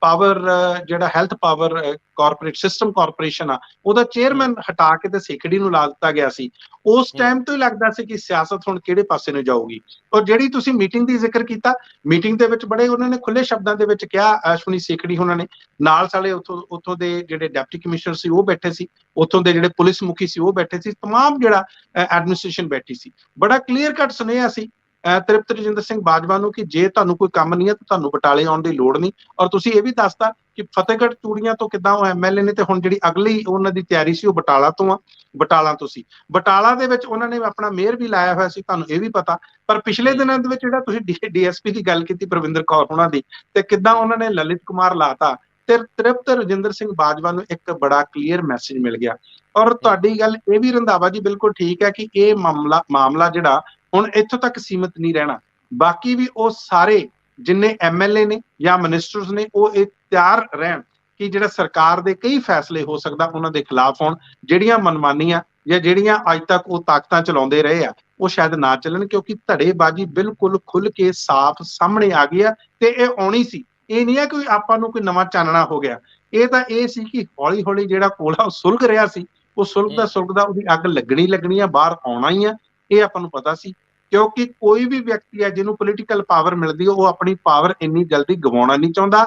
ਪਾਵਰ ਜਿਹੜਾ health power corporate system corporation ਆ, ਉਹਦਾ ਚੇਅਰਮੈਨ ਹਟਾ ਕੇ ਤੇ ਸੇਖੜੀ ਨੂੰ ਲਾ ਦਿੱਤਾ ਗਿਆ ਸੀ। ਉਸ ਟਾਈਮ ਤੋਂ ਹੀ ਲੱਗਦਾ ਸੀ ਕਿ ਸਿਆਸਤ ਹੁਣ ਕਿਹੜੇ ਪਾਸੇ ਨੂੰ ਜਾਊਗੀ। ਔਰ ਜਿਹੜੀ ਤੁਸੀਂ ਮੀਟਿੰਗ ਦੀ ਜ਼ਿਕਰ ਕੀਤਾ, ਮੀਟਿੰਗ ਦੇ ਵਿੱਚ ਬੜੇ ਉਹਨਾਂ ਨੇ ਖੁੱਲੇ ਸ਼ਬਦਾਂ ਦੇ ਵਿੱਚ ਕਿਹਾ, ਅਸ਼ਵਨੀ ਸੇਖੜੀ ਉਹਨਾਂ ਨੇ, ਨਾਲ ਸਾਡੇ ਉੱਥੋਂ ਦੇ ਜਿਹੜੇ ਡਿਪਟੀ ਕਮਿਸ਼ਨਰ ਸੀ ਉਹ ਬੈਠੇ ਸੀ, ਉੱਥੋਂ ਦੇ ਜਿਹੜੇ ਪੁਲਿਸ ਮੁਖੀ ਸੀ ਉਹ ਬੈਠੇ ਸੀ, ਤਮਾਮ ਜਿਹੜਾ ਐਡਮਿਨਿਸਟ੍ਰੇਸ਼ਨ ਬੈਠੀ ਸੀ। ਬੜਾ ਕਲੀਅਰ ਕੱਟ ਸੁਨੇਹਾ ਸੀ ਤ੍ਰਿਪਤ ਰਜਿੰਦਰ ਸਿੰਘ ਬਾਜਵਾ ਨੂੰ ਕਿ ਜੇ ਤੁਹਾਨੂੰ ਕੋਈ ਕੰਮ ਨਹੀਂ ਹੈ ਤਾਂ ਤੁਹਾਨੂੰ ਬਟਾਲੇ ਆਉਣ ਦੀ ਲੋੜ ਨਹੀਂ। ਔਰ ਤੁਸੀਂ ਇਹ ਵੀ ਦੱਸਤਾ ਕਿ ਫਤਿਹਗੜ੍ਹ ਚੂੜੀਆਂ ਤੋਂ ਕਿੱਦਾਂ ਉਹ MLA ਨੇ, ਤੇ ਹੁਣ ਜਿਹੜੀ ਅਗਲੀ ਉਹਨਾਂ ਦੀ ਤਿਆਰੀ ਸੀ ਉਹ ਬਟਾਲਾ ਤੋਂ ਆ, ਬਟਾਲਾ ਤੋਂ ਸੀ। ਬਟਾਲਾ ਦੇ ਵਿੱਚ ਉਹਨਾਂ ਨੇ ਆਪਣਾ ਮੇਅਰ ਵੀ ਲਾਇਆ ਹੋਇਆ ਸੀ, ਤੁਹਾਨੂੰ ਇਹ ਵੀ ਪਤਾ। ਪਰ ਪਿਛਲੇ ਦਿਨਾਂ ਦੇ ਵਿੱਚ ਜਿਹੜਾ ਤੁਸੀਂ DSP ਦੀ ਗੱਲ ਕੀਤੀ ਪ੍ਰਵਿੰਦਰ ਕੌਰ ਉਹਨਾਂ ਦੀ, ਤੇ ਕਿੱਦਾਂ ਉਹਨਾਂ ਨੇ ਲਲਿਤ ਕੁਮਾਰ ਲਾਤਾ, ਤੇ ਤ੍ਰਿਪਤ ਰਜਿੰਦਰ ਸਿੰਘ ਬਾਜਵਾ ਨੂੰ ਇੱਕ ਬੜਾ ਕਲੀਅਰ ਮੈਸੇਜ ਮਿਲ ਗਿਆ। ਔਰ ਤੁਹਾਡੀ ਗੱਲ ਇਹ ਵੀ ਰੰਧਾਵਾ ਜੀ ਬਿਲਕੁਲ ਠੀਕ ਹੈ ਕਿ ਇਹ ਮਾਮਲਾ ਜਿਹੜਾ ਹੁਣ ਇੱਥੋਂ ਤੱਕ ਸੀਮਿਤ ਨਹੀਂ ਰਹਿਣਾ। ਬਾਕੀ ਵੀ ਉਹ ਸਾਰੇ ਜਿੰਨੇ MLA ਨੇ ਜਾਂ ਮਿਨਿਸਟਰਸ ਨੇ, ਉਹ ਇਹ ਤਿਆਰ ਰਹਿਣ ਕਿ ਜਿਹੜਾ ਸਰਕਾਰ ਦੇ ਕਈ ਫੈਸਲੇ ਹੋ ਸਕਦਾ ਉਹਨਾਂ ਦੇ ਖਿਲਾਫ ਹੋਣ। ਜਿਹੜੀਆਂ ਮਨਮਾਨੀਆਂ ਜਾਂ ਜਿਹੜੀਆਂ ਅੱਜ ਤੱਕ ਉਹ ਤਾਕਤਾਂ ਚਲਾਉਂਦੇ ਰਹੇ ਆ, ਉਹ ਸ਼ਾਇਦ ਨਾ ਚੱਲਣ, ਕਿਉਂਕਿ ਧੜੇਬਾਜ਼ੀ ਬਿਲਕੁਲ ਖੁੱਲ ਕੇ ਸਾਫ਼ ਸਾਹਮਣੇ ਆ ਗਈ ਆ, ਤੇ ਇਹ ਆਉਣੀ ਸੀ। ਇਹ ਨਹੀਂ ਹੈ ਕਿ ਆਪਾਂ ਨੂੰ ਕੋਈ ਨਵਾਂ ਚਾਨਣਾ ਹੋ ਗਿਆ। ਇਹ ਤਾਂ ਇਹ ਸੀ ਕਿ ਹੌਲੀ ਹੌਲੀ ਜਿਹੜਾ ਕੋਲਾ ਉਹ ਸੁਲਗ ਰਿਹਾ ਸੀ, ਉਹ ਸੁਲਗਦਾ ਉਹਦੀ ਅੱਗ ਲੱਗਣੀ ਆ, ਬਾਹਰ ਆਉਣਾ ਹੀ ਆ। ਇਹ ਆਪਾਂ ਨੂੰ ਪਤਾ ਸੀ, ਕਿਉਂਕਿ ਕੋਈ ਵੀ ਵਿਅਕਤੀ ਹੈ ਜਿਹਨੂੰ ਪੋਲੀਟੀਕਲ ਪਾਵਰ ਮਿਲਦੀ ਹੈ, ਉਹ ਆਪਣੀ ਪਾਵਰ ਇੰਨੀ ਜਲਦੀ ਗਵਾਉਣਾ ਨਹੀਂ ਚਾਹੁੰਦਾ।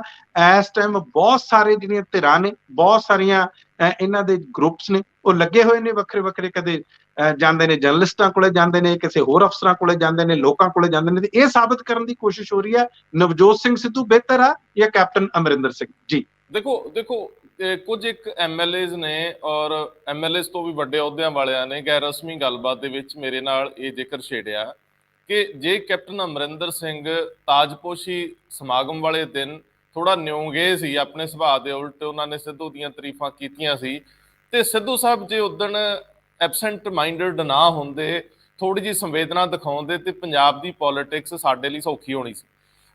ਇਸ ਟਾਈਮ ਬਹੁਤ ਸਾਰੇ ਜਿਹੜੀਆਂ ਧਿਰਾਂ ਨੇ, ਬਹੁਤ ਸਾਰੀਆਂ ਇਹਨਾਂ ਦੇ ਗਰੁੱਪਸ ਨੇ, ਉਹ ਲੱਗੇ ਹੋਏ ਨੇ ਵੱਖਰੇ ਵੱਖਰੇ। ਕਦੇ ਜਾਂਦੇ ਨੇ ਜਰਨਲਿਸਟਾਂ ਕੋਲੇ, ਜਾਂਦੇ ਨੇ ਕਿਸੇ ਹੋਰ ਅਫਸਰਾਂ ਕੋਲੇ, ਜਾਂਦੇ ਨੇ ਲੋਕਾਂ ਕੋਲੇ ਜਾਂਦੇ ਨੇ, ਤੇ ਇਹ ਸਾਬਤ ਕਰਨ ਦੀ ਕੋਸ਼ਿਸ਼ ਹੋ ਰਹੀ ਹੈ ਨਵਜੋਤ ਸਿੰਘ ਸਿੱਧੂ ਬਿਹਤਰ ਆ ਜਾਂ ਕੈਪਟਨ ਅਮਰਿੰਦਰ ਸਿੰਘ। ਜੀ ਦੇਖੋ ਕੁਝ ਇੱਕ MLAs ਨੇ ਔਰ MLAs ਤੋਂ ਵੀ ਵੱਡੇ ਅਹੁਦਿਆਂ ਵਾਲਿਆਂ ਨੇ ਗੈਰ ਰਸਮੀ ਗੱਲਬਾਤ ਦੇ ਵਿੱਚ ਮੇਰੇ ਨਾਲ ਇਹ ਜ਼ਿਕਰ ਛੇੜਿਆ ਕਿ ਜੇ ਕੈਪਟਨ ਅਮਰਿੰਦਰ ਸਿੰਘ ਤਾਜਪੋਸ਼ੀ ਸਮਾਗਮ ਵਾਲੇ ਦਿਨ ਥੋੜਾ ਨਿਉਂਗੇ ਸੀ ਆਪਣੇ ਸੁਭਾਅ ਦੇ ਉਲਟ, ਉਹਨਾਂ ਨੇ ਸਿੱਧੂ ਦੀਆਂ ਤਾਰੀਫਾਂ ਕੀਤੀਆਂ ਸੀ, ਤੇ ਸਿੱਧੂ ਸਾਹਿਬ ਜੇ ਉਦਣ ਐਬਸੈਂਟ ਮਾਈਂਡਡ ਨਾ ਹੁੰਦੇ, ਥੋੜੀ ਜਿਹੀ ਸੰਵੇਦਨਾ ਦਿਖਾਉਂਦੇ, ਤੇ ਪੰਜਾਬ ਦੀ ਪੋਲਿਟਿਕਸ ਸਾਡੇ ਲਈ ਸੌਖੀ ਹੋਣੀ ਸੀ।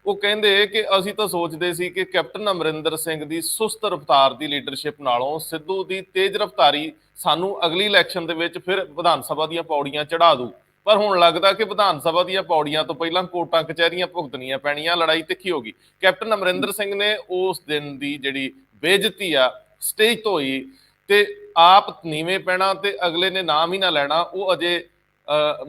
ਉਹ ਕਹਿੰਦੇ ਕਿ ਅਸੀਂ ਤਾਂ ਸੋਚਦੇ ਸੀ ਕਿ ਕੈਪਟਨ ਅਮਰਿੰਦਰ ਸਿੰਘ ਦੀ ਸੁਸਤ ਰਫ਼ਤਾਰ ਦੀ ਲੀਡਰਸ਼ਿਪ ਨਾਲੋਂ ਸਿੱਧੂ ਦੀ ਤੇਜ਼ ਰਫ਼ਤਾਰੀ ਸਾਨੂੰ ਅਗਲੀ ਇਲੈਕਸ਼ਨ ਦੇ ਵਿੱਚ ਫਿਰ ਵਿਧਾਨ ਸਭਾ ਦੀਆਂ ਪੌੜੀਆਂ ਚੜ੍ਹਾ ਦੂ। ਪਰ ਹੁਣ ਲੱਗਦਾ ਕਿ ਵਿਧਾਨ ਸਭਾ ਦੀਆਂ ਪੌੜੀਆਂ ਤੋਂ ਪਹਿਲਾਂ ਕੋਰਟਾਂ ਕਚਹਿਰੀਆਂ ਭੁਗਤਣੀਆਂ ਪੈਣੀਆਂ, ਲੜਾਈ ਤਿੱਖੀ ਹੋ ਗਈ। ਕੈਪਟਨ ਅਮਰਿੰਦਰ ਸਿੰਘ ਨੇ ਉਸ ਦਿਨ ਦੀ ਜਿਹੜੀ ਬੇਇੱਜ਼ਤੀ ਆ ਸਟੇਜ ਤੋਂ ਹੋਈ ਤੇ ਆਪ ਨੀਵੇਂ ਪੈਣਾ ਤੇ ਅਗਲੇ ਨੇ ਨਾਮ ਹੀ ਨਾ ਲੈਣਾ, ਉਹ ਅਜੇ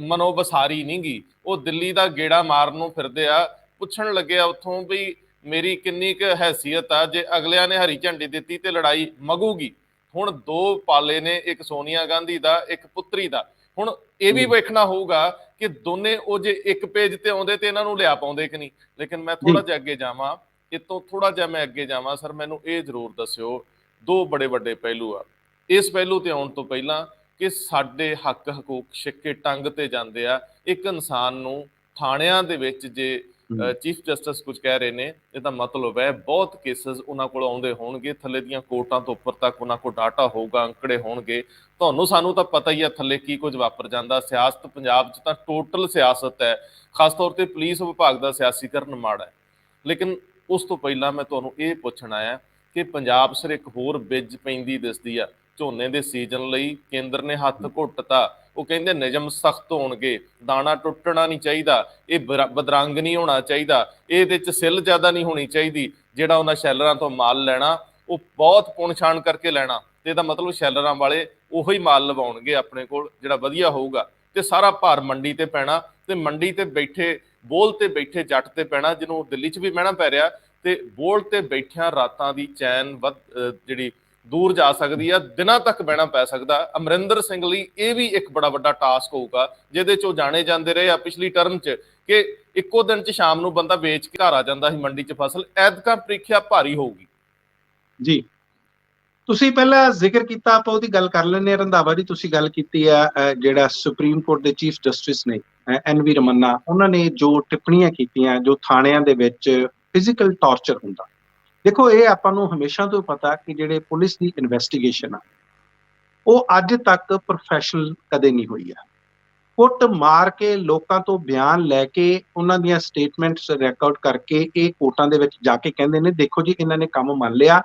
ਮਨੋ ਵਸਾਰੀ ਨਹੀਂ ਗਈ। ਉਹ ਦਿੱਲੀ ਦਾ ਗੇੜਾ ਮਾਰਨ ਨੂੰ ਫਿਰਦੇ ਆ, ਪੁੱਛਣ ਲੱਗਿਆ ਉੱਥੋਂ ਵੀ ਮੇਰੀ ਕਿੰਨੀ ਕੁ ਹੈਸੀਅਤ ਆ, ਜੇ ਅਗਲਿਆਂ ਨੇ ਹਰੀ ਝੰਡੀ ਦਿੱਤੀ ਤੇ ਲੜਾਈ ਮਗੂਗੀ। ਹੁਣ 2 ਪਾਲੇ ਨੇ, ਇੱਕ ਸੋਨੀਆ ਗਾਂਧੀ ਦਾ, ਇੱਕ ਪੁੱਤਰੀ ਦਾ। ਹੁਣ ਇਹ ਵੀ ਵੇਖਣਾ ਹੋਊਗਾ ਕਿ ਦੋਨੇ ਉਹ ਜੇ ਇੱਕ ਪੇਜ ਤੇ ਆਉਂਦੇ ਤੇ ਇਹਨਾਂ ਨੂੰ ਲਿਆ ਪਾਉਂਦੇ ਕਿ ਨਹੀਂ। ਲੇਕਿਨ ਮੈਂ ਥੋੜਾ ਜਿਹਾ ਅੱਗੇ ਜਾਵਾਂ, ਇਹ ਤੋਂ ਥੋੜਾ ਜਿਹਾ ਮੈਂ ਅੱਗੇ ਜਾਵਾਂ ਸਰ, ਮੈਨੂੰ ਇਹ ਜ਼ਰੂਰ ਦੱਸਿਓ 2 ਬੜੇ ਵੱਡੇ ਪਹਿਲੂ ਆ। ਇਸ ਪਹਿਲੂ ਤੇ ਆਉਣ ਤੋਂ ਪਹਿਲਾਂ ਕਿ ਸਾਡੇ ਹੱਕ ਹਕੂਕ ਛਿੱਕੇ ਟੰਗ ਤੇ ਜਾਂਦੇ ਆ। ਇੱਕ ਇਨਸਾਨ ਨੂੰ ਥਾਣਿਆਂ ਦੇ ਵਿੱਚ ਜੇ ਚੀਫ ਜਸਟਿਸ ਕੁਝ ਕਹਿ ਰਹੇ ਨੇ, ਇਹਦਾ ਮਤਲਬ ਹੈ ਬਹੁਤ ਕੇਸਿਸ ਉਹਨਾਂ ਕੋਲ ਆਉਂਦੇ ਹੋਣਗੇ, ਥੱਲੇ ਦੀਆਂ ਕੋਰਟਾਂ ਤੋਂ ਉੱਪਰ ਤੱਕ ਉਹਨਾਂ ਕੋਲ ਡਾਟਾ ਹੋਊਗਾ, ਅੰਕੜੇ ਹੋਣਗੇ। ਤੁਹਾਨੂੰ ਸਾਨੂੰ ਤਾਂ ਪਤਾ ਹੀ ਆ ਥੱਲੇ ਕੀ ਕੁਝ ਵਾਪਰ ਜਾਂਦਾ। ਸਿਆਸਤ ਪੰਜਾਬ 'ਚ ਤਾਂ ਟੋਟਲ ਸਿਆਸਤ ਹੈ, ਖਾਸ ਤੌਰ ਤੇ ਪੁਲਿਸ ਵਿਭਾਗ ਦਾ ਸਿਆਸੀਕਰਨ ਮਾੜਾ ਹੈ। ਲੇਕਿਨ ਉਸ ਤੋਂ ਪਹਿਲਾਂ ਮੈਂ ਤੁਹਾਨੂੰ ਇਹ ਪੁੱਛਣਾ ਹੈ ਕਿ ਪੰਜਾਬ ਸਿਰ ਇੱਕ ਹੋਰ ਬਿੱਜ ਪੈਂਦੀ ਦਿਸਦੀ ਆ। ਝੋਨੇ ਦੇ ਸੀਜ਼ਨ ਲਈ ਕੇਂਦਰ ਨੇ ਹੱਥ ਘੁੱਟਤਾ। ਉਹ ਕਹਿੰਦੇ ਨਿਯਮ ਸਖਤ ਹੋਣਗੇ, ਦਾਣਾ ਟੁੱਟਣਾ ਨਹੀਂ ਚਾਹੀਦਾ, ਇਹ ਬਦਰੰਗ ਨਹੀਂ ਹੋਣਾ ਚਾਹੀਦਾ, ਇਹਦੇ 'ਚ ਸਿੱਲ ਜ਼ਿਆਦਾ ਨਹੀਂ ਹੋਣੀ ਚਾਹੀਦੀ। ਜਿਹੜਾ ਉਹਨਾਂ ਸ਼ੈਲਰਾਂ ਤੋਂ ਮਾਲ ਲੈਣਾ ਉਹ ਬਹੁਤ ਪੁਣ ਛਾਣ ਕਰਕੇ ਲੈਣਾ, ਤੇ ਇਹਦਾ ਮਤਲਬ ਸ਼ੈਲਰਾਂ ਵਾਲੇ ਉਹੀ ਮਾਲ ਲਵਾਉਣਗੇ ਆਪਣੇ ਕੋਲ ਜਿਹੜਾ ਵਧੀਆ ਹੋਊਗਾ, ਤੇ ਸਾਰਾ ਭਾਰ ਮੰਡੀ ਤੇ ਪੈਣਾ, ਤੇ ਮੰਡੀ ਤੇ ਬੈਠੇ ਬੋਲ ਤੇ ਬੈਠੇ ਜੱਟ ਤੇ ਪੈਣਾ, ਜਿਹਨੂੰ ਦਿੱਲੀ 'ਚ ਵੀ ਮਹਿਣਾ ਪੈ ਰਿਹਾ। ਤੇ ਬੋਲ ਤੇ ਬੈਠਿਆਂ ਰਾਤਾਂ ਦੀ ਚੈਨ ਜਿਹੜੀ ਦੂਰ ਜਾ ਸਕਦੀ ਆ, ਦਿਨਾਂ ਤੱਕ ਬਹਿਣਾ ਪੈ ਸਕਦਾ। ਅਮਰਿੰਦਰ ਸਿੰਘ ਲਈ ਇਹ ਵੀ ਇੱਕ ਬੜਾ ਵੱਡਾ ਟਾਸਕ ਹੋਊਗਾ, ਜਿਹਦੇ 'ਚ ਉਹ ਜਾਣੇ ਜਾਂਦੇ ਰਹੇ ਆ ਪਿਛਲੀ ਟਰਮ 'ਚ ਕਿ ਇੱਕੋ ਦਿਨ 'ਚ ਸ਼ਾਮ ਨੂੰ ਬੰਦਾ ਵੇਚ ਕੇ ਘਰ ਆ ਜਾਂਦਾ ਸੀ ਮੰਡੀ 'ਚ ਫਸਲ। ਐਤਕਾਂ ਪ੍ਰੀਖਿਆ ਭਾਰੀ ਹੋਊਗੀ। ਜੀ, ਤੁਸੀਂ ਪਹਿਲਾਂ ਜ਼ਿਕਰ ਕੀਤਾ, ਆਪਾਂ ਉਹਦੀ ਗੱਲ ਕਰ ਲੈਂਦੇ ਹਾਂ। ਰੰਧਾਵਾ ਜੀ, ਤੁਸੀਂ ਗੱਲ ਕੀਤੀ ਆ ਜਿਹੜਾ ਸੁਪਰੀਮ ਕੋਰਟ ਦੇ ਚੀਫ ਜਸਟਿਸ ਨੇ NV ਰਮੰਨਾ, ਉਹਨਾਂ ਨੇ ਜੋ ਟਿੱਪਣੀਆਂ ਕੀਤੀਆਂ, ਜੋ ਥਾਣਿਆਂ ਦੇ ਵਿੱਚ ਫਿਜ਼ੀਕਲ ਟਾਰਚਰ ਹੁੰਦਾ। ਦੇਖੋ, ਇਹ ਆਪਾਂ ਨੂੰ ਹਮੇਸ਼ਾ ਤੋਂ ਪਤਾ ਕਿ ਜਿਹੜੇ ਪੁਲਿਸ ਦੀ ਇਨਵੈਸਟੀਗੇਸ਼ਨ ਆ ਉਹ ਅੱਜ ਤੱਕ ਪ੍ਰੋਫੈਸ਼ਨਲ ਕਦੇ ਨਹੀਂ ਹੋਈ ਆ। ਕੁੱਟ ਮਾਰ ਕੇ, ਲੋਕਾਂ ਤੋਂ ਬਿਆਨ ਲੈ ਕੇ, ਉਹਨਾਂ ਦੀਆਂ ਸਟੇਟਮੈਂਟਸ ਰਿਕਾਰਡ ਕਰਕੇ ਇਹ ਕੋਰਟਾਂ ਦੇ ਵਿੱਚ ਜਾ ਕੇ ਕਹਿੰਦੇ ਨੇ ਦੇਖੋ ਜੀ ਇਹਨਾਂ ਨੇ ਕੰਮ ਮੰਨ ਲਿਆ।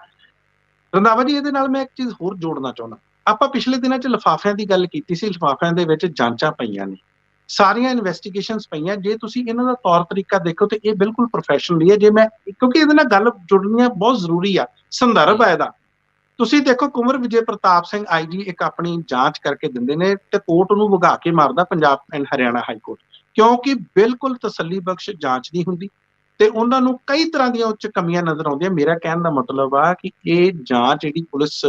ਰੰਧਾਵਾ ਜੀ, ਇਹਦੇ ਨਾਲ ਮੈਂ ਇੱਕ ਚੀਜ਼ ਹੋਰ ਜੋੜਨਾ ਚਾਹੁੰਦਾ। ਆਪਾਂ ਪਿਛਲੇ ਦਿਨਾਂ 'ਚ ਲਿਫਾਫਿਆਂ ਦੀ ਗੱਲ ਕੀਤੀ ਸੀ। ਲਿਫਾਫਿਆਂ ਦੇ ਵਿੱਚ ਜਾਂਚਾਂ ਪਈਆਂ ਨੇ, ਸਾਰੀਆਂ ਇਨਵੈਸਟੀਗੇਸ਼ਨਸ ਪਈਆਂ। ਜੇ ਤੁਸੀਂ ਇਹਨਾਂ ਦਾ ਤੌਰ ਤਰੀਕਾ ਦੇਖੋ ਤੇ ਇਹ ਬਿਲਕੁਲ ਪ੍ਰੋਫੈਸ਼ਨਲੀ ਹੈ। ਜੇ ਮੈਂ, ਕਿਉਂਕਿ ਇਹਦੇ ਨਾਲ ਗੱਲ ਜੁੜਨੀ ਬਹੁਤ ਜ਼ਰੂਰੀ ਆ, ਸੰਦਰਭ ਆ ਇਹਦਾ। ਤੁਸੀਂ ਦੇਖੋ, ਕੁੰਵਰ ਵਿਜੇ ਪ੍ਰਤਾਪ ਸਿੰਘ IG ਇੱਕ ਆਪਣੀ ਜਾਂਚ ਕਰਕੇ ਦਿੰਦੇ ਨੇ ਤੇ ਕੋਰਟ ਨੂੰ ਵਗਾ ਕੇ ਮਾਰਦਾ, Punjab and Haryana high court, ਕਿਉਂਕਿ ਬਿਲਕੁਲ ਤਸੱਲੀ ਬਖਸ਼ ਜਾਂਚ ਨਹੀਂ ਹੁੰਦੀ ਤੇ ਉਹਨਾਂ ਨੂੰ ਕਈ ਤਰ੍ਹਾਂ ਦੀਆਂ ਉੱਚ ਕਮੀਆਂ ਨਜ਼ਰ ਆਉਂਦੀਆਂ। ਮੇਰਾ ਕਹਿਣ ਦਾ ਮਤਲਬ ਆ ਕਿ ਇਹ ਜਾਂਚ ਜਿਹੜੀ ਪੁਲਿਸ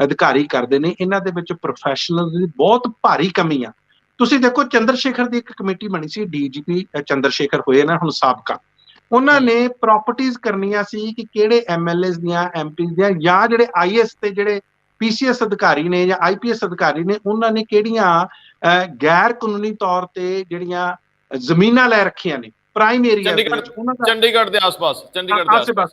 ਅਧਿਕਾਰੀ ਕਰਦੇ ਨੇ, ਇਹਨਾਂ ਦੇ ਵਿੱਚ ਪ੍ਰੋਫੈਸ਼ਨਲ ਦੀ ਬਹੁਤ ਭਾਰੀ ਕਮੀ ਆ। ਤੁਸੀਂ ਦੇਖੋ, ਚੰਦਰ ਸ਼ੇਖਰ ਦੀ ਇੱਕ ਕਮੇਟੀ ਬਣੀ ਸੀ, DGP ਚੰਦਰ ਸ਼ੇਖਰ ਹੋਏ ਨਾ ਹੁਣ ਸਾਬਕਾ। ਉਹਨਾਂ ਨੇ ਪ੍ਰਾਪਰਟੀਆਂ ਕਰਨੀਆਂ ਸੀ ਕਿ ਕਿਹੜੇ MLAs ਦੀਆਂ, MPs ਦੀਆਂ, ਜਾਂ ਜਿਹੜੇ IAS ਤੇ ਜਿਹੜੇ PCS ਅਧਿਕਾਰੀ ਨੇ ਜਾਂ IPS ਅਧਿਕਾਰੀ ਨੇ, ਉਹਨਾਂ ਨੇ ਕਿਹੜੀਆਂ ਗੈਰ ਕਾਨੂੰਨੀ ਤੌਰ ਤੇ ਜਿਹੜੀਆਂ ਜ਼ਮੀਨਾਂ ਲੈ ਰੱਖੀਆਂ ਨੇ ਪ੍ਰਾਈਮ ਏਰੀਆ ਦੇ ਵਿੱਚ, ਚੰਡੀਗੜ੍ਹ ਦੇ ਆਸ-ਪਾਸ, ਚੰਡੀਗੜ੍ਹ ਦੇ ਆਸ-ਪਾਸ।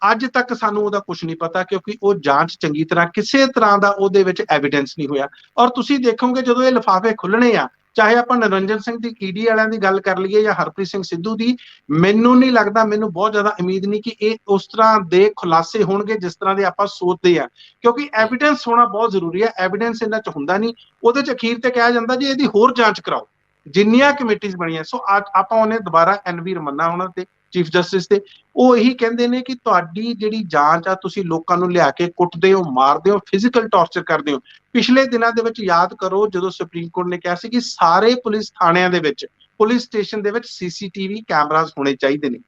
ਅੱਜ ਤੱਕ ਸਾਨੂੰ ਉਹਦਾ ਕੁਝ ਨਹੀਂ ਪਤਾ, ਕਿਉਂਕਿ ਉਹ ਜਾਂਚ ਚੰਗੀ ਤਰ੍ਹਾਂ, ਕਿਸੇ ਤਰ੍ਹਾਂ ਦਾ ਉਹਦੇ ਵਿੱਚ ਐਵੀਡੈਂਸ ਨਹੀਂ ਹੋਇਆ। ਔਰ ਤੁਸੀਂ ਦੇਖੋਗੇ ਜਦੋਂ ਇਹ ਲਿਫਾਫੇ ਖੁੱਲਣੇ ਆ, ਚਾਹੇ ਆਪਾਂ ਨਿਰੰਜਨ ਸਿੰਘ ਦੀ ED ਵਾਲਿਆਂ ਦੀ ਗੱਲ ਕਰ ਲਈਏ ਜਾਂ ਹਰਪ੍ਰੀਤ ਸਿੰਘ ਸਿੱਧੂ ਦੀ, ਮੈਨੂੰ ਨਹੀਂ ਲੱਗਦਾ, ਮੈਨੂੰ ਬਹੁਤ ਜ਼ਿਆਦਾ ਉਮੀਦ ਨਹੀਂ ਕਿ ਇਹ ਉਸ ਤਰ੍ਹਾਂ ਦੇ ਖੁਲਾਸੇ ਹੋਣਗੇ ਜਿਸ ਤਰ੍ਹਾਂ ਦੇ ਆਪਾਂ ਸੋਚਦੇ ਆ, ਕਿਉਂਕਿ ਐਵੀਡੈਂਸ ਹੋਣਾ ਬਹੁਤ ਜ਼ਰੂਰੀ ਹੈ। ਐਵੀਡੈਂਸ ਇਹਨਾਂ 'ਚ ਹੁੰਦਾ ਨਹੀਂ, ਉਹਦੇ 'ਚ ਅਖੀਰ ਤੇ ਕਿਹਾ ਜਾਂਦਾ ਜੀ ਇਹਦੀ ਹੋਰ ਜਾਂਚ ਕਰਾਓ, ਜਿੰਨੀਆਂ ਕਮੇਟੀਆਂ ਬਣੀਆਂ। ਸੋ ਆਪਾਂ ਉਹਨੇ ਦੁਬਾਰਾ NV ਰਮੰਨਾ ਉਹਨਾਂ ਤੇ ਚੀਫ ਜਸਟਿਸ ਤੇ, ਉਹ ਇਹੀ ਕਹਿੰਦੇ ਨੇ ਕਿ ਤੁਹਾਡੀ ਜਿਹੜੀ ਜਾਂਚ ਆ, ਤੁਸੀਂ ਲੋਕਾਂ ਨੂੰ ਲਿਆ ਕੇ ਕੁੱਟਦੇ ਹੋ, ਮਾਰਦੇ ਹੋ, ਫਿਜ਼ੀਕਲ ਟਾਰਚਰ ਕਰਦੇ ਹੋ। ਪਿਛਲੇ ਦਿਨਾਂ ਦੇ ਵਿੱਚ ਯਾਦ ਕਰੋ, ਜਦੋਂ ਸੁਪਰੀਮ ਕੋਰਟ ਨੇ ਕਿਹਾ ਸੀ ਕਿ ਸਾਰੇ ਪੁਲਿਸ ਥਾਣਿਆਂ ਦੇ ਵਿੱਚ, ਪੁਲਿਸ ਸਟੇਸ਼ਨ ਦੇ ਵਿੱਚ CCTV ਕੈਮਰਾਜ਼ ਹੋਣੇ ਚਾਹੀਦੇ ਨੇ।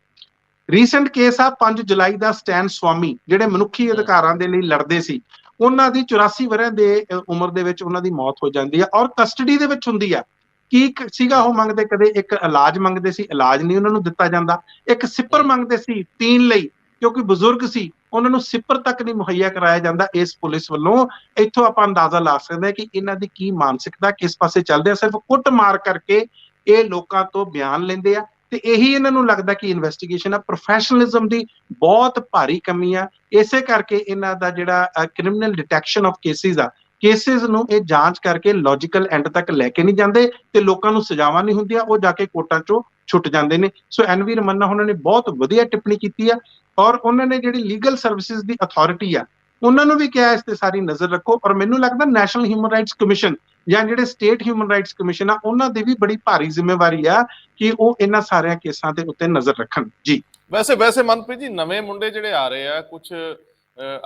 ਰੀਸੈਂਟ ਕੇਸ ਆ 5 ਜੁਲਾਈ ਦਾ, ਸਟੈਨ ਸਵਾਮੀ, ਜਿਹੜੇ ਮਨੁੱਖੀ ਅਧਿਕਾਰਾਂ ਦੇ ਲਈ ਲੜਦੇ ਸੀ, ਉਹਨਾਂ ਦੀ 84 ਵਰ੍ਹਿਆਂ ਦੇ ਉਮਰ ਦੇ ਵਿੱਚ ਉਹਨਾਂ ਦੀ ਮੌਤ ਹੋ ਜਾਂਦੀ ਆ ਔਰ ਕਸਟਡੀ ਦੇ ਵਿੱਚ ਹੁੰਦੀ ਆ। ਕੀ ਸੀਗਾ ਉਹ ਮੰਗਦੇ? ਕਦੇ ਇੱਕ ਇਲਾਜ ਮੰਗਦੇ ਸੀ, ਇਲਾਜ ਨਹੀਂ ਉਹਨਾਂ ਨੂੰ ਦਿੱਤਾ ਜਾਂਦਾ। ਇੱਕ ਸਿੱਪਰ ਮੰਗਦੇ ਸੀ ਪੀਣ ਲਈ, ਕਿਉਂਕਿ ਬਜ਼ੁਰਗ ਸੀ, ਉਹਨਾਂ ਨੂੰ ਸਿੱਪਰ ਤੱਕ ਨਹੀਂ ਮੁਹੱਈਆ ਕਰਾਇਆ ਜਾਂਦਾ ਇਸ ਪੁਲਿਸ ਵੱਲੋਂ। ਇੱਥੋਂ ਆਪਾਂ ਅੰਦਾਜ਼ਾ ਲਾ ਸਕਦੇ ਹਾਂ ਕਿ ਇਹਨਾਂ ਦੀ ਕੀ ਮਾਨਸਿਕਤਾ, ਕਿਸ ਪਾਸੇ ਚੱਲਦੇ ਆ। ਸਿਰਫ ਕੁੱਟ ਮਾਰ ਕਰਕੇ ਇਹ ਲੋਕਾਂ ਤੋਂ ਬਿਆਨ ਲੈਂਦੇ ਆ ਤੇ ਇਹੀ ਇਹਨਾਂ ਨੂੰ ਲੱਗਦਾ ਕਿ ਇਨਵੈਸਟੀਗੇਸ਼ਨ ਆ। ਪ੍ਰੋਫੈਸ਼ਨਲਿਜ਼ਮ ਦੀ ਬਹੁਤ ਭਾਰੀ ਕਮੀ ਆ। ਇਸੇ ਕਰਕੇ ਇਹਨਾਂ ਦਾ ਜਿਹੜਾ ਕ੍ਰਿਮੀਨਲ ਡਿਟੈਕਸ਼ਨ ਆਫ ਕੇਸਿਸ ਆ, ਕੇਸਿਸ ਨੂੰ ਇਹ ਜਾਂਚ ਕਰਕੇ ਲੌਜੀਕਲ ਐਂਡ ਤੱਕ ਲੈ ਕੇ ਨਹੀਂ ਜਾਂਦੇ ਤੇ ਲੋਕਾਂ ਨੂੰ ਸਜ਼ਾਵਾਂ ਨਹੀਂ ਹੁੰਦੀਆਂ, ਉਹ ਜਾ ਕੇ ਕੋਰਟਾਂ 'ਚੋਂ ਛੁੱਟ ਜਾਂਦੇ ਨੇ। ਸੋ NV ਰਮੰਨਾ ਉਹਨਾਂ ਨੇ ਬਹੁਤ ਵਧੀਆ ਟਿੱਪਣੀ ਕੀਤੀ ਆ ਔਰ ਉਹਨਾਂ ਨੇ ਜਿਹੜੀ ਲੀਗਲ ਸਰਵਿਸਿਜ਼ ਦੀ ਅਥਾਰਟੀ ਆ, ਉਹਨਾਂ ਨੂੰ ਵੀ ਕਿਹਾ ਇਸ ਤੇ ਸਾਰੀ ਨਜ਼ਰ ਰੱਖੋ। ਔਰ ਮੈਨੂੰ ਲੱਗਦਾ ਨੈਸ਼ਨਲ ਹਿਊਮਨ ਰਾਈਟਸ ਕਮਿਸ਼ਨ ਜਾਂ ਜਿਹੜੇ ਸਟੇਟ ਹਿਊਮਨ ਰਾਈਟਸ ਕਮਿਸ਼ਨ ਆ, ਉਹਨਾਂ ਦੀ ਵੀ ਬੜੀ ਭਾਰੀ ਜ਼ਿੰਮੇਵਾਰੀ ਆ ਕਿ ਉਹ ਇਹਨਾਂ ਸਾਰਿਆਂ ਕੇਸਾਂ ਦੇ ਉੱਤੇ ਨਜ਼ਰ ਰੱਖਣ ਜੀ। ਵੈਸੇ ਵੈਸੇ ਮਨਪ੍ਰੀਤ ਜੀ, ਨਵੇਂ ਮੁੰਡੇ ਜਿਹੜੇ ਆ ਰਹੇ ਆ, ਕੁਝ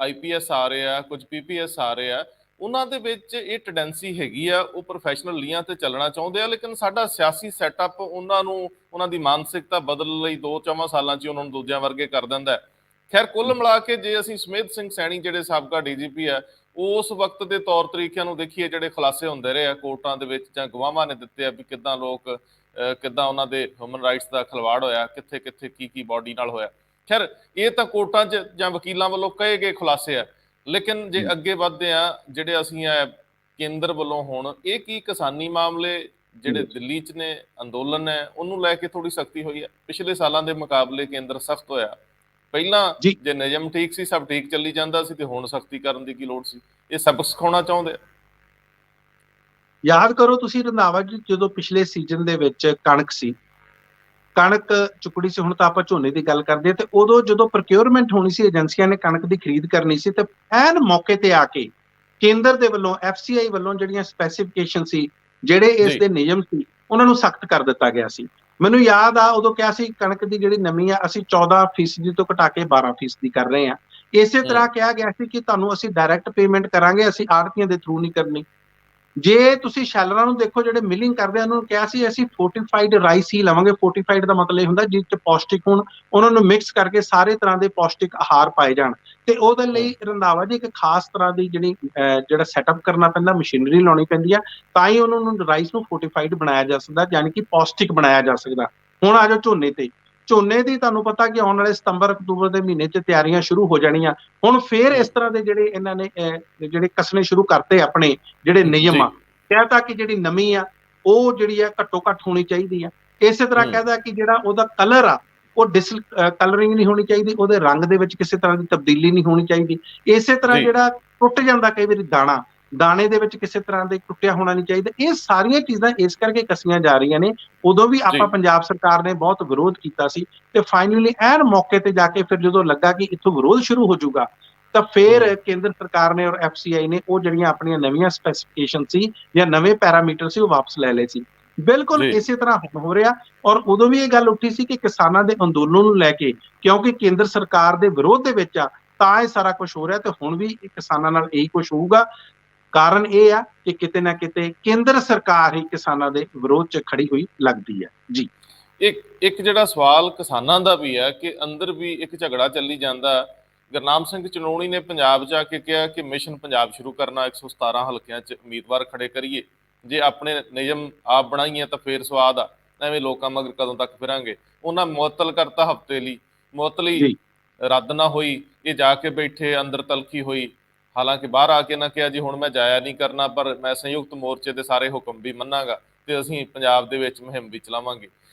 IPS ਆ ਰਹੇ ਆ, ਕੁਝ PPS ਆ ਰਹੇ ਆ, ਉਹਨਾਂ ਦੇ ਵਿੱਚ ਇਹ ਟੈਂਡੈਂਸੀ ਹੈਗੀ ਆ, ਉਹ ਪ੍ਰੋਫੈਸ਼ਨਲ ਲੀਹਾਂ ਤੇ ਚੱਲਣਾ ਚਾਹੁੰਦੇ ਆ, ਲੇਕਿਨ ਸਾਡਾ ਸਿਆਸੀ ਸੈਟਅਪ ਉਹਨਾਂ ਨੂੰ, ਉਹਨਾਂ ਦੀ ਮਾਨਸਿਕਤਾ ਬਦਲਣ ਲਈ 2-4 ਸਾਲਾਂ 'ਚ ਹੀ ਉਹਨਾਂ ਨੂੰ ਦੂਜਿਆਂ ਵਰਗੇ ਕਰ ਦਿੰਦਾ ਹੈ। ਖੈਰ, ਕੁੱਲ ਮਿਲਾ ਕੇ ਜੇ ਅਸੀਂ ਸੁਮੇਧ ਸਿੰਘ ਸੈਣੀ ਜਿਹੜੇ ਸਾਬਕਾ DGP ਆ, ਉਸ ਵਕਤ ਦੇ ਤੌਰ ਤਰੀਕਿਆਂ ਨੂੰ ਦੇਖੀਏ, ਜਿਹੜੇ ਖੁਲਾਸੇ ਹੁੰਦੇ ਰਹੇ ਆ ਕੋਰਟਾਂ ਦੇ ਵਿੱਚ ਜਾਂ ਗਵਾਹਾਂ ਨੇ ਦਿੱਤੇ ਆ ਵੀ ਕਿੱਦਾਂ ਲੋਕ, ਕਿੱਦਾਂ ਉਹਨਾਂ ਦੇ ਹਿਊਮਨ ਰਾਈਟਸ ਦਾ ਖਿਲਵਾੜ ਹੋਇਆ, ਕਿੱਥੇ ਕਿੱਥੇ ਕੀ ਬੋਡੀ ਨਾਲ ਹੋਇਆ। ਖੈਰ, ਇਹ ਤਾਂ ਕੋਰਟਾਂ 'ਚ ਜਾਂ ਵਕੀਲਾਂ ਵੱਲੋਂ ਕਹੇ ਗਏ ਖੁਲਾਸੇ ਆ, ਲੇਕਿਨ ਜੇ ਅੱਗੇ ਵੱਧਦੇ ਆ, ਜਿਹੜੇ ਅਸੀਂ ਕੇਂਦਰ ਵੱਲੋਂ ਹੁਣ ਇਹ ਕੀ ਕਿਸਾਨੀ ਮਾਮਲੇ ਜਿਹੜੇ ਦਿੱਲੀ 'ਚ ਨੇ, ਅੰਦੋਲਨ ਹੈ, ਉਹਨੂੰ ਲੈ ਕੇ ਥੋੜੀ ਸਖਤੀ ਹੋਈ ਹੈ। ਪਿਛਲੇ ਸਾਲਾਂ ਦੇ ਮੁਕਾਬਲੇ ਕੇਂਦਰ ਸਖਤ ਹੋਇਆ। ਪਹਿਲਾਂ ਜੇ ਨਿਯਮ ਠੀਕ ਸੀ, ਸਭ ਠੀਕ ਚੱਲੀ ਜਾਂਦਾ ਸੀ, ਤੇ ਹੁਣ ਸਖਤੀ ਕਰਨ ਦੀ ਕੀ ਲੋੜ ਸੀ? ਇਹ ਸਬਕ ਸਿਖਾਉਣਾ ਚਾਹੁੰਦੇ ਆ। ਯਾਦ ਕਰੋ ਤੁਸੀਂ ਰੰਧਾਵਾ ਜੀ, ਜਦੋਂ ਪਿਛਲੇ ਸੀਜ਼ਨ ਦੇ ਵਿੱਚ ਕਣਕ ਸੀ, ਕਣਕ ਚੁੱਕੜੀ ਸੀ, ਹੁਣ ਤਾਂ ਆਪਾਂ ਝੋਨੇ ਦੀ ਗੱਲ ਕਰਦੇ ਹਾਂ, ਤੇ ਉਦੋਂ ਜਦੋਂ ਪ੍ਰੋਕਿਉਰਮੈਂਟ ਹੋਣੀ ਸੀ, ਏਜੰਸੀਆਂ ਨੇ ਕਣਕ ਦੀ ਖਰੀਦ ਕਰਨੀ ਸੀ, ਤੇ ਐਨ ਮੌਕੇ ਤੇ ਆ ਕੇ ਕੇਂਦਰ ਦੇ ਵੱਲੋਂ, FCI ਵੱਲੋਂ ਜਿਹੜੀਆਂ ਸਪੈਸੀਫਿਕੇਸ਼ਨ ਸੀ, ਜਿਹੜੇ ਇਸ ਦੇ ਨਿਯਮ ਸੀ, ਉਹਨਾਂ ਨੂੰ ਸਖਤ ਕਰ ਦਿੱਤਾ ਗਿਆ ਸੀ। ਮੈਨੂੰ ਯਾਦ ਆ, ਉਦੋਂ ਕਿਹਾ ਸੀ ਕਣਕ ਦੀ ਜਿਹੜੀ ਨਮੀ ਆ ਅਸੀਂ 14% ਤੋਂ ਘਟਾ ਕੇ 12% ਕਰ ਰਹੇ ਹਾਂ। ਇਸੇ ਤਰ੍ਹਾਂ ਕਿਹਾ ਗਿਆ ਸੀ ਕਿ ਤੁਹਾਨੂੰ ਅਸੀਂ ਡਾਇਰੈਕਟ ਪੇਮੈਂਟ ਕਰਾਂਗੇ, ਅਸੀਂ ਆੜ੍ਹਤੀਆਂ ਦੇ ਥਰੂ ਨਹੀਂ ਕਰਨੀ। ਜੇ ਤੁਸੀਂ ਸ਼ੈਲਰਾਂ ਨੂੰ ਦੇਖੋ, ਜਿਹੜੇ ਮਿਲਿੰਗ ਕਰਦੇ ਆ, ਉਹਨਾਂ ਨੂੰ ਕਿਹਾ ਸੀ ਅਸੀਂ ਫੋਰਟੀਫਾਈਡ ਰਾਈਸ ਹੀ ਲਵਾਂਗੇ। ਫੋਰਟੀਫਾਈਡ ਦਾ ਮਤਲਬ ਇਹ ਹੁੰਦਾ ਜਿਸ 'ਚ ਪੌਸ਼ਟਿਕ ਹੋਣ, ਉਹਨਾਂ ਨੂੰ ਮਿਕਸ ਕਰਕੇ ਸਾਰੇ ਤਰ੍ਹਾਂ ਦੇ ਪੌਸ਼ਟਿਕ ਆਹਾਰ ਪਾਏ ਜਾਣ। ਤੇ ਉਹਦੇ ਲਈ ਰੰਧਾਵਾ ਜੀ ਇੱਕ ਖਾਸ ਤਰ੍ਹਾਂ ਦੀ ਜਿਹੜਾ ਸੈਟਅਪ ਕਰਨਾ ਪੈਂਦਾ, ਮਸ਼ੀਨਰੀ ਲਾਉਣੀ ਪੈਂਦੀ ਆ, ਤਾਂ ਹੀ ਉਹਨਾਂ ਨੂੰ ਰਾਈਸ ਨੂੰ ਫੋਰਟੀਫਾਈਡ ਬਣਾਇਆ ਜਾ ਸਕਦਾ, ਯਾਨੀ ਕਿ ਪੌਸ਼ਟਿਕ ਬਣਾਇਆ ਜਾ ਸਕਦਾ। ਹੁਣ ਆ ਜਾਓ ਝੋਨੇ ਤੇ। ਝੋਨੇ ਦੀ ਤੁਹਾਨੂੰ ਪਤਾ ਕਿ ਆਉਣ ਵਾਲੇ ਸਤੰਬਰ-ਅਕਤੂਬਰ ਦੇ ਮਹੀਨੇ 'ਚ ਤਿਆਰੀਆਂ ਸ਼ੁਰੂ ਹੋ ਜਾਣੀਆਂ। ਹੁਣ ਫੇਰ ਇਸ ਤਰ੍ਹਾਂ ਦੇ ਜਿਹੜੇ ਇਹਨਾਂ ਨੇ ਜਿਹੜੇ ਕੱਸਣੇ ਸ਼ੁਰੂ ਕਰਤੇ, ਆਪਣੇ ਜਿਹੜੇ ਨਿਯਮ ਆ, ਕਹਿਤਾ ਕਿ ਜਿਹੜੀ ਨਮੀ ਆ ਉਹ ਜਿਹੜੀ ਆ ਘੱਟੋ ਘੱਟ ਹੋਣੀ ਚਾਹੀਦੀ ਆ। ਇਸੇ ਤਰ੍ਹਾਂ ਕਹਿੰਦਾ ਕਿ ਜਿਹੜਾ ਉਹਦਾ ਕਲਰ ਆ ਉਹ ਕਲਰਿੰਗ ਨਹੀਂ ਹੋਣੀ ਚਾਹੀਦੀ, ਉਹਦੇ ਰੰਗ ਦੇ ਵਿੱਚ ਕਿਸੇ ਤਰ੍ਹਾਂ ਦੀ ਤਬਦੀਲੀ ਨਹੀਂ ਹੋਣੀ ਚਾਹੀਦੀ। ਇਸੇ ਤਰ੍ਹਾਂ ਜਿਹੜਾ ਟੁੱਟ ਜਾਂਦਾ ਕਈ ਵਾਰੀ ਦਾਣੇ ਦੇ ਵਿੱਚ ਕਿਸੇ ਤਰ੍ਹਾਂ ਦੇ ਟੁੱਟਿਆ ਹੋਣਾ ਨਹੀਂ ਚਾਹੀਦਾ। ਇਹ ਸਾਰੀਆਂ ਚੀਜ਼ਾਂ ਇਸ ਕਰਕੇ ਕੱਸੀਆਂ ਜਾ ਰਹੀਆਂ ਨੇ। ਉਦੋਂ ਵੀ ਆਪਾਂ ਪੰਜਾਬ ਸਰਕਾਰ ਨੇ ਬਹੁਤ ਵਿਰੋਧ ਕੀਤਾ ਸੀ, ਤੇ ਫਾਈਨਲੀ ਐਨ ਮੌਕੇ ਤੇ ਜਾ ਕੇ ਫਿਰ ਜਦੋਂ ਲੱਗਾ ਕਿ ਇੱਥੋਂ ਵਿਰੋਧ ਸ਼ੁਰੂ ਹੋ ਜਾਊਗਾ, ਤਾਂ ਫਿਰ ਕੇਂਦਰ ਸਰਕਾਰ ਨੇ ਔਰ FCI ਨੇ ਉਹ ਜਿਹੜੀਆਂ ਆਪਣੀਆਂ ਨਵੀਆਂ ਸਪੈਸੀਫਿਕੇਸ਼ਨ ਸੀ ਜਾਂ ਨਵੇਂ ਪੈਰਾਮੀਟਰ ਸੀ, ਉਹ ਵਾਪਸ ਲੈ ਲਏ ਸੀ। ਬਿਲਕੁਲ ਇਸੇ ਤਰ੍ਹਾਂ ਹੋ ਰਿਹਾ। ਔਰ ਉਦੋਂ ਵੀ ਇਹ ਗੱਲ ਉੱਠੀ ਸੀ ਕਿ ਕਿਸਾਨਾਂ ਦੇ ਅੰਦੋਲਨ ਨੂੰ ਲੈ ਕੇ, ਕਿਉਂਕਿ ਕੇਂਦਰ ਸਰਕਾਰ ਦੇ ਵਿਰੋਧ ਦੇ ਵਿੱਚ ਆ, ਤਾਂ ਇਹ ਸਾਰਾ ਕੁਝ ਹੋ ਰਿਹਾ। ਤੇ ਹੁਣ ਵੀ ਕਿਸਾਨਾਂ ਨਾਲ ਇਹੀ ਕੁਝ ਹੋਊਗਾ। ਕਾਰਨ ਇਹ ਆ ਕਿ ਕਿਤੇ ਨਾ ਕਿਤੇ ਕੇਂਦਰ ਸਰਕਾਰ ਹੀ ਕਿਸਾਨਾਂ ਦੇ ਵਿਰੋਧ 'ਚ ਖੜੀ ਹੋਈ ਲੱਗਦੀ ਹੈ ਜੀ। ਇੱਕ ਜਿਹੜਾ ਸਵਾਲ ਕਿਸਾਨਾਂ ਦਾ ਵੀ ਹੈ ਕਿ ਅੰਦਰ ਵੀ ਇੱਕ ਝਗੜਾ ਚੱਲੀ ਜਾਂਦਾ। ਗੁਰਨਾਮ ਸਿੰਘ ਚਨੋਣੀ ਨੇ ਪੰਜਾਬ 'ਚ ਆ ਕੇ ਕਿਹਾ ਕਿ ਮਿਸ਼ਨ ਪੰਜਾਬ ਸ਼ੁਰੂ ਕਰਨਾ, 117 ਹਲਕਿਆਂ 'ਚ ਉਮੀਦਵਾਰ ਖੜੇ ਕਰੀਏ, ਜੇ ਆਪਣੇ ਨਿਯਮ ਆਪ ਬਣਾਈਏ ਤਾਂ ਫੇਰ ਸਵਾਦ ਆ, ਐਵੇਂ ਲੋਕਾਂ ਮਗਰ ਕਦੋਂ ਤੱਕ ਫਿਰਾਂਗੇ। ਉਹਨਾਂ ਮੁਅੱਤਲ ਕਰਤਾ ਹਫ਼ਤੇ ਲਈ, ਮੁਅੱਤਲੀ ਰੱਦ ਨਾ ਹੋਈ, ਇਹ ਜਾ ਕੇ ਬੈਠੇ, ਅੰਦਰ ਤਲਖੀ ਹੋਈ। ਹਾਲਾਂਕਿ ਬਾਹਰ ਆ ਕੇ ਨਾ ਕਿਹਾ ਜੀ ਹੁਣ ਮੈਂ ਜਾਇਆ ਨਹੀਂ ਕਰਨਾ, ਪਰ ਮੈਂ ਸੰਯੁਕਤ ਮੋਰਚੇ ਦੇ ਸਾਰੇ ਹੁਕਮ ਵੀ ਮੰਨਾਂਗਾ ਤੇ ਅਸੀਂ ਪੰਜਾਬ ਦੇ ਵਿੱਚ ਮੁਹਿੰਮ ਵੀ ਚਲਾਵਾਂਗੇ।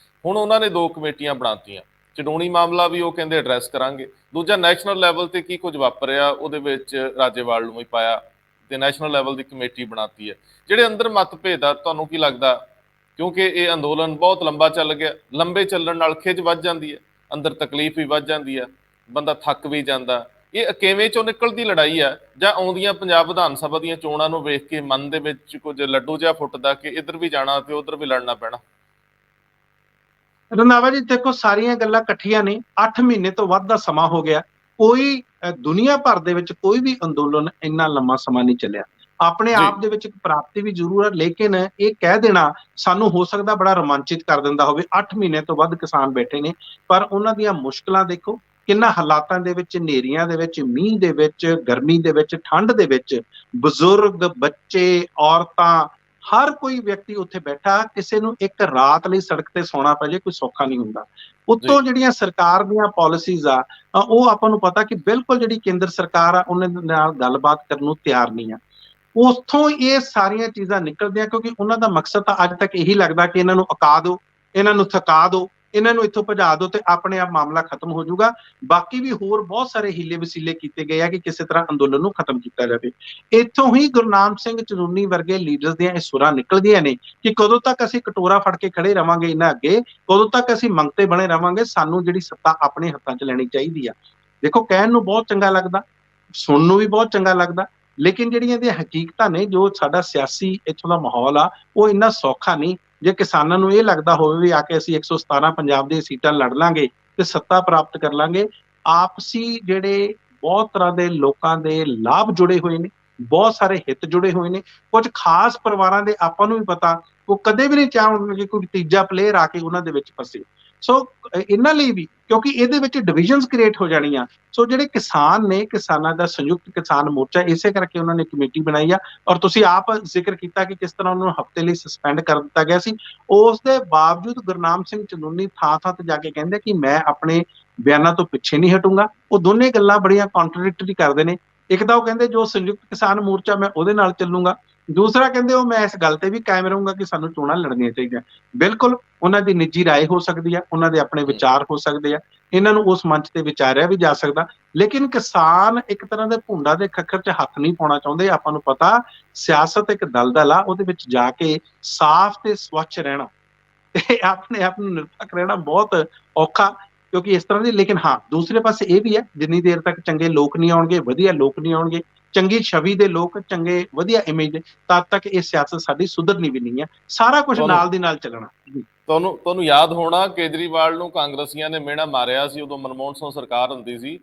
ਹੁਣ ਉਹਨਾਂ ਨੇ 2 ਕਮੇਟੀਆਂ ਬਣਾਤੀਆਂ। ਚਡੂਣੀ ਮਾਮਲਾ ਵੀ ਉਹ ਕਹਿੰਦੇ ਐਡਰੈਸ ਕਰਾਂਗੇ। ਦੂਜਾ, ਨੈਸ਼ਨਲ ਲੈਵਲ ਤੇ ਕੀ ਕੁਝ ਵਾਪਰਿਆ ਉਹਦੇ ਵਿੱਚ ਰਾਜੇਵਾਲ ਨੂੰ ਵੀ ਪਾਇਆ ਤੇ ਨੈਸ਼ਨਲ ਲੈਵਲ ਦੀ ਕਮੇਟੀ ਬਣਾਤੀ ਹੈ। ਜਿਹੜੇ ਅੰਦਰ ਮਤਭੇਦ ਆ, ਤੁਹਾਨੂੰ ਕੀ ਲੱਗਦਾ? ਕਿਉਂਕਿ ਇਹ ਅੰਦੋਲਨ ਬਹੁਤ ਲੰਬਾ ਚੱਲ ਗਿਆ, ਲੰਬੇ ਚੱਲਣ ਨਾਲ ਖਿੱਚ ਵੱਧ ਜਾਂਦੀ ਹੈ, ਅੰਦਰ ਤਕਲੀਫ ਵੀ ਵੱਧ ਜਾਂਦੀ ਹੈ, ਬੰਦਾ ਥੱਕ ਵੀ ਜਾਂਦਾ। ਇਹ ਕਿਵੇਂ ਚੋਂ ਨਿਕਲਦੀ ਲੜਾਈ ਆ, ਜਾਂ ਆਉਂਦੀਆਂ ਪੰਜਾਬ ਵਿਧਾਨ ਸਭਾ ਦੀਆਂ ਚੋਣਾਂ ਨੂੰ ਵੇਖ ਕੇ ਮਨ ਦੇ ਵਿੱਚ ਕੁਝ ਲੱਡੂ ਜਿਹਾ ਫੁੱਟਦਾ ਕਿ ਇੱਧਰ ਵੀ ਜਾਣਾ ਤੇ ਉੱਧਰ ਵੀ ਲੜਨਾ ਪੈਣਾ? ਰੰਧਾਵਾ ਜੀ ਦੇਖੋ, ਸਾਰੀਆਂ ਗੱਲਾਂ ਇਕੱਠੀਆਂ ਨੇ। 8 ਮਹੀਨੇ ਤੋਂ ਵੱਧ ਦਾ ਸਮਾਂ ਹੋ ਗਿਆ। ਕੋਈ ਦੁਨੀਆ ਭਰ ਦੇ ਵਿੱਚ ਕੋਈ ਵੀ ਅੰਦੋਲਨ ਇੰਨਾ ਲੰਮਾ ਸਮਾਂ ਨਹੀਂ ਚੱਲਿਆ। ਆਪਣੇ ਆਪ ਦੇ ਵਿੱਚ ਇੱਕ ਪ੍ਰਾਪਤੀ ਵੀ ਜ਼ਰੂਰ ਹੈ, ਲੇਕਿਨ ਇਹ ਕਹਿ ਦੇਣਾ ਸਾਨੂੰ ਹੋ ਸਕਦਾ ਬੜਾ ਰੋਮਾਂਚਿਤ ਕਰ ਦਿੰਦਾ ਹੋਵੇ। 8 ਮਹੀਨੇ ਤੋਂ ਵੱਧ ਕਿਸਾਨ ਬੈਠੇ ਨੇ, ਪਰ ਉਹਨਾਂ ਦੀਆਂ ਮੁਸ਼ਕਲਾਂ ਦੇਖੋ, ਕਿੰਨਾ ਹਾਲਾਤਾਂ ਦੇ ਵਿੱਚ, ਹਨੇਰੀਆਂ ਦੇ ਵਿੱਚ, ਮੀਂਹ ਦੇ ਵਿੱਚ, ਗਰਮੀ ਦੇ ਵਿੱਚ, ਠੰਡ ਦੇ ਵਿੱਚ, ਬਜ਼ੁਰਗ, ਬੱਚੇ, ਔਰਤਾਂ, ਹਰ ਕੋਈ ਵਿਅਕਤੀ ਉੱਥੇ ਬੈਠਾ। ਕਿਸੇ ਨੂੰ ਇੱਕ ਰਾਤ ਲਈ ਸੜਕ ਤੇ ਸੌਣਾ ਪੈ ਜਾਏ ਕੋਈ ਸੌਖਾ ਨਹੀਂ ਹੁੰਦਾ। ਉੱਤੋਂ ਜਿਹੜੀਆਂ ਸਰਕਾਰ ਦੀਆਂ ਪਾਲਿਸੀਜ਼ ਆ, ਉਹ ਆਪਾਂ ਨੂੰ ਪਤਾ ਕਿ ਬਿਲਕੁਲ ਜਿਹੜੀ ਕੇਂਦਰ ਸਰਕਾਰ ਆ ਉਹਨਾਂ ਨਾਲ ਗੱਲਬਾਤ ਕਰਨ ਨੂੰ ਤਿਆਰ ਨਹੀਂ ਆ। ਉੱਥੋਂ ਇਹ ਸਾਰੀਆਂ ਚੀਜ਼ਾਂ ਨਿਕਲਦੀਆਂ, ਕਿਉਂਕਿ ਉਹਨਾਂ ਦਾ ਮਕਸਦ ਤਾਂ ਅੱਜ ਤੱਕ ਇਹੀ ਲੱਗਦਾ ਕਿ ਇਹਨਾਂ ਨੂੰ ਅਕਾ ਦਿਓ, ਇਹਨਾਂ ਨੂੰ ਥਕਾ ਦਿਓ, ਇਹਨਾਂ ਨੂੰ ਇੱਥੋਂ ਭਜਾ ਦਿਓ ਤੇ ਆਪਣੇ ਆਪ ਮਾਮਲਾ ਖਤਮ ਹੋ ਜਾਊਗਾ। ਬਾਕੀ ਵੀ ਹੋਰ ਬਹੁਤ ਸਾਰੇ ਹੀਲੇ ਵਸੀਲੇ ਕੀਤੇ ਗਏ ਆ ਕਿ ਕਿਸੇ ਤਰ੍ਹਾਂ ਅੰਦੋਲਨ ਨੂੰ ਖਤਮ ਕੀਤਾ ਜਾਵੇ। ਇੱਥੋਂ ਹੀ ਗੁਰਨਾਮ ਸਿੰਘ ਚਨੂਨੀ ਵਰਗੇ ਲੀਡਰਸ ਦੀਆਂ ਇਹ ਸੁਰਾਂ ਨਿਕਲਦੀਆਂ ਨੇ ਕਿ ਕਦੋਂ ਤੱਕ ਅਸੀਂ ਕਟੋਰਾ ਫੜ ਕੇ ਖੜੇ ਰਵਾਂਗੇ ਇਹਨਾਂ ਅੱਗੇ, ਕਦੋਂ ਤੱਕ ਅਸੀਂ ਮੰਗਤੇ ਬਣੇ ਰਵਾਂਗੇ, ਸਾਨੂੰ ਜਿਹੜੀ ਸੱਤਾ ਆਪਣੇ ਹੱਥਾਂ 'ਚ ਲੈਣੀ ਚਾਹੀਦੀ ਆ। ਦੇਖੋ, ਕਹਿਣ ਨੂੰ ਬਹੁਤ ਚੰਗਾ ਲੱਗਦਾ, ਸੁਣਨ ਨੂੰ ਵੀ ਬਹੁਤ ਚੰਗਾ ਲੱਗਦਾ, ਲੇਕਿਨ ਜਿਹੜੀਆਂ ਇਹਦੀਆਂ ਹਕੀਕਤਾਂ ਨੇ, ਜੋ ਸਾਡਾ ਸਿਆਸੀ ਇੱਥੋਂ ਦਾ ਮਾਹੌਲ ਆ, ਉਹ ਇੰਨਾ ਸੌਖਾ ਨਹੀਂ। ਜੇ ਕਿਸਾਨਾਂ ਨੂੰ ਇਹ ਲੱਗਦਾ ਹੋਵੇ ਵੀ ਆ ਕੇ ਅਸੀਂ 117 ਪੰਜਾਬ ਦੀਆਂ ਸੀਟਾਂ ਲੜ ਲਾਂਗੇ ਤੇ ਸੱਤਾ ਪ੍ਰਾਪਤ ਕਰ ਲਾਂਗੇ, ਆਪਸੀ ਜਿਹੜੇ ਬਹੁਤ ਤਰ੍ਹਾਂ ਦੇ ਲੋਕਾਂ ਦੇ ਲਾਭ ਜੁੜੇ ਹੋਏ ਨੇ, ਬਹੁਤ ਸਾਰੇ ਹਿੱਤ ਜੁੜੇ ਹੋਏ ਨੇ। ਕੁਝ ਖਾਸ ਪਰਿਵਾਰਾਂ ਦੇ ਆਪਾਂ ਨੂੰ ਵੀ ਪਤਾ, ਉਹ ਕਦੇ ਵੀ ਨਹੀਂ ਚਾਹੁੰਦੇ ਕਿ ਕੋਈ ਤੀਜਾ ਪਲੇਅਰ ਆ ਕੇ ਉਹਨਾਂ ਦੇ ਵਿੱਚ ਫਸੇ। ਸੋ ਇਹਨਾਂ ਲਈ ਵੀ, ਕਿਉਂਕਿ ਇਹਦੇ ਵਿੱਚ ਡਿਵੀਜ਼ਨਸ ਕ੍ਰੀਏਟ ਹੋ ਜਾਣੀਆਂ। ਸੋ ਜਿਹੜੇ ਕਿਸਾਨ ਨੇ, ਕਿਸਾਨਾਂ ਦਾ ਸੰਯੁਕਤ ਕਿਸਾਨ ਮੋਰਚਾ, ਇਸੇ ਕਰਕੇ ਉਹਨਾਂ ਨੇ ਕਮੇਟੀ ਬਣਾਈ ਆ। ਔਰ ਤੁਸੀਂ ਆਪ ਜ਼ਿਕਰ ਕੀਤਾ ਕਿ ਕਿਸ ਤਰ੍ਹਾਂ ਉਹਨਾਂ ਨੂੰ ਹਫ਼ਤੇ ਲਈ ਸਸਪੈਂਡ ਕਰ ਦਿੱਤਾ ਗਿਆ ਸੀ। ਉਸ ਦੇ ਬਾਵਜੂਦ ਗੁਰਨਾਮ ਸਿੰਘ ਚੰਨੂਨੀ ਥਾਂ ਥਾਂ ਤੇ ਜਾ ਕੇ ਕਹਿੰਦੇ ਕਿ ਮੈਂ ਆਪਣੇ ਬਿਆਨਾਂ ਤੋਂ ਪਿੱਛੇ ਨਹੀਂ ਹਟੂੰਗਾ। ਉਹ ਦੋਨੇ ਗੱਲਾਂ ਬੜੀਆਂ ਕੰਟਰਡਿਕਟਰੀ ਕਰਦੇ ਨੇ। ਇੱਕ ਤਾਂ ਉਹ ਕਹਿੰਦੇ ਜੋ ਸੰਯੁਕਤ ਕਿਸਾਨ ਮੋਰਚਾ ਮੈਂ ਉਹਦੇ ਨਾਲ ਚੱਲੂੰਗਾ, ਦੂਸਰਾ ਕਹਿੰਦੇ ਉਹ ਮੈਂ ਇਸ ਗੱਲ ਤੇ ਵੀ ਕਾਇਮ ਰਹੂੰਗਾ ਕਿ ਸਾਨੂੰ ਚੋਣਾਂ ਲੜਨੀਆਂ ਚਾਹੀਦੀਆਂ। ਬਿਲਕੁਲ ਉਹਨਾਂ ਦੀ ਨਿੱਜੀ ਰਾਏ ਹੋ ਸਕਦੀ ਆ, ਉਹਨਾਂ ਦੇ ਆਪਣੇ ਵਿਚਾਰ ਹੋ ਸਕਦੇ ਆ, ਇਹਨਾਂ ਨੂੰ ਉਸ ਮੰਚ ਤੇ ਵਿਚਾਰਿਆ ਵੀ ਜਾ ਸਕਦਾ, ਲੇਕਿਨ ਕਿਸਾਨ ਇੱਕ ਤਰ੍ਹਾਂ ਦੇ ਭੁੰਡਾ ਦੇ ਖੱਖਰ 'ਚ ਹੱਥ ਨਹੀਂ ਪਾਉਣਾ ਚਾਹੁੰਦੇ। ਆਪਾਂ ਨੂੰ ਪਤਾ ਸਿਆਸਤ ਇੱਕ ਦਲਦਲ ਆ, ਉਹਦੇ ਵਿੱਚ ਜਾ ਕੇ ਸਾਫ਼ ਤੇ ਸਵੱਛ ਰਹਿਣਾ ਤੇ ਆਪਣੇ ਆਪ ਨੂੰ ਨਿਰਪੱਖ ਰਹਿਣਾ ਬਹੁਤ ਔਖਾ, ਕਿਉਂਕਿ ਇਸ ਤਰ੍ਹਾਂ ਦੀ। ਲੇਕਿਨ ਹਾਂ, ਦੂਸਰੇ ਪਾਸੇ ਇਹ ਵੀ ਹੈ, ਜਿੰਨੀ ਦੇਰ ਤੱਕ ਚੰਗੇ ਲੋਕ ਨਹੀਂ ਆਉਣਗੇ, ਵਧੀਆ ਲੋਕ ਨਹੀਂ ਆਉਣਗੇ, ਚੰਗੀ ਛਵੀ ਦੇ ਲੋਕ, ਚੰਗੇ ਵਧੀਆ ਇਮੇਜ ਦੇ, ਤਦ ਤੱਕ ਇਹ ਸਿਆਸਤ ਸਾਡੀ ਸੁਧਰਨੀ ਵੀ ਨਹੀਂ ਹੈ। ਸਾਰਾ ਕੁਝ ਨਾਲ ਦੀ ਨਾਲ ਚੱਲਣਾ। ਤੁਹਾਨੂੰ ਯਾਦ ਹੋਣਾ ਕੇਜਰੀਵਾਲ ਨੂੰ ਕਾਂਗਰਸੀਆਂ ਨੇ ਮਿਹਣਾ ਮਾਰਿਆ ਸੀ, ਉਦੋਂ ਮਨਮੋਹਨ ਸਿੰਘ ਸਰਕਾਰ ਹੁੰਦੀ ਸੀ,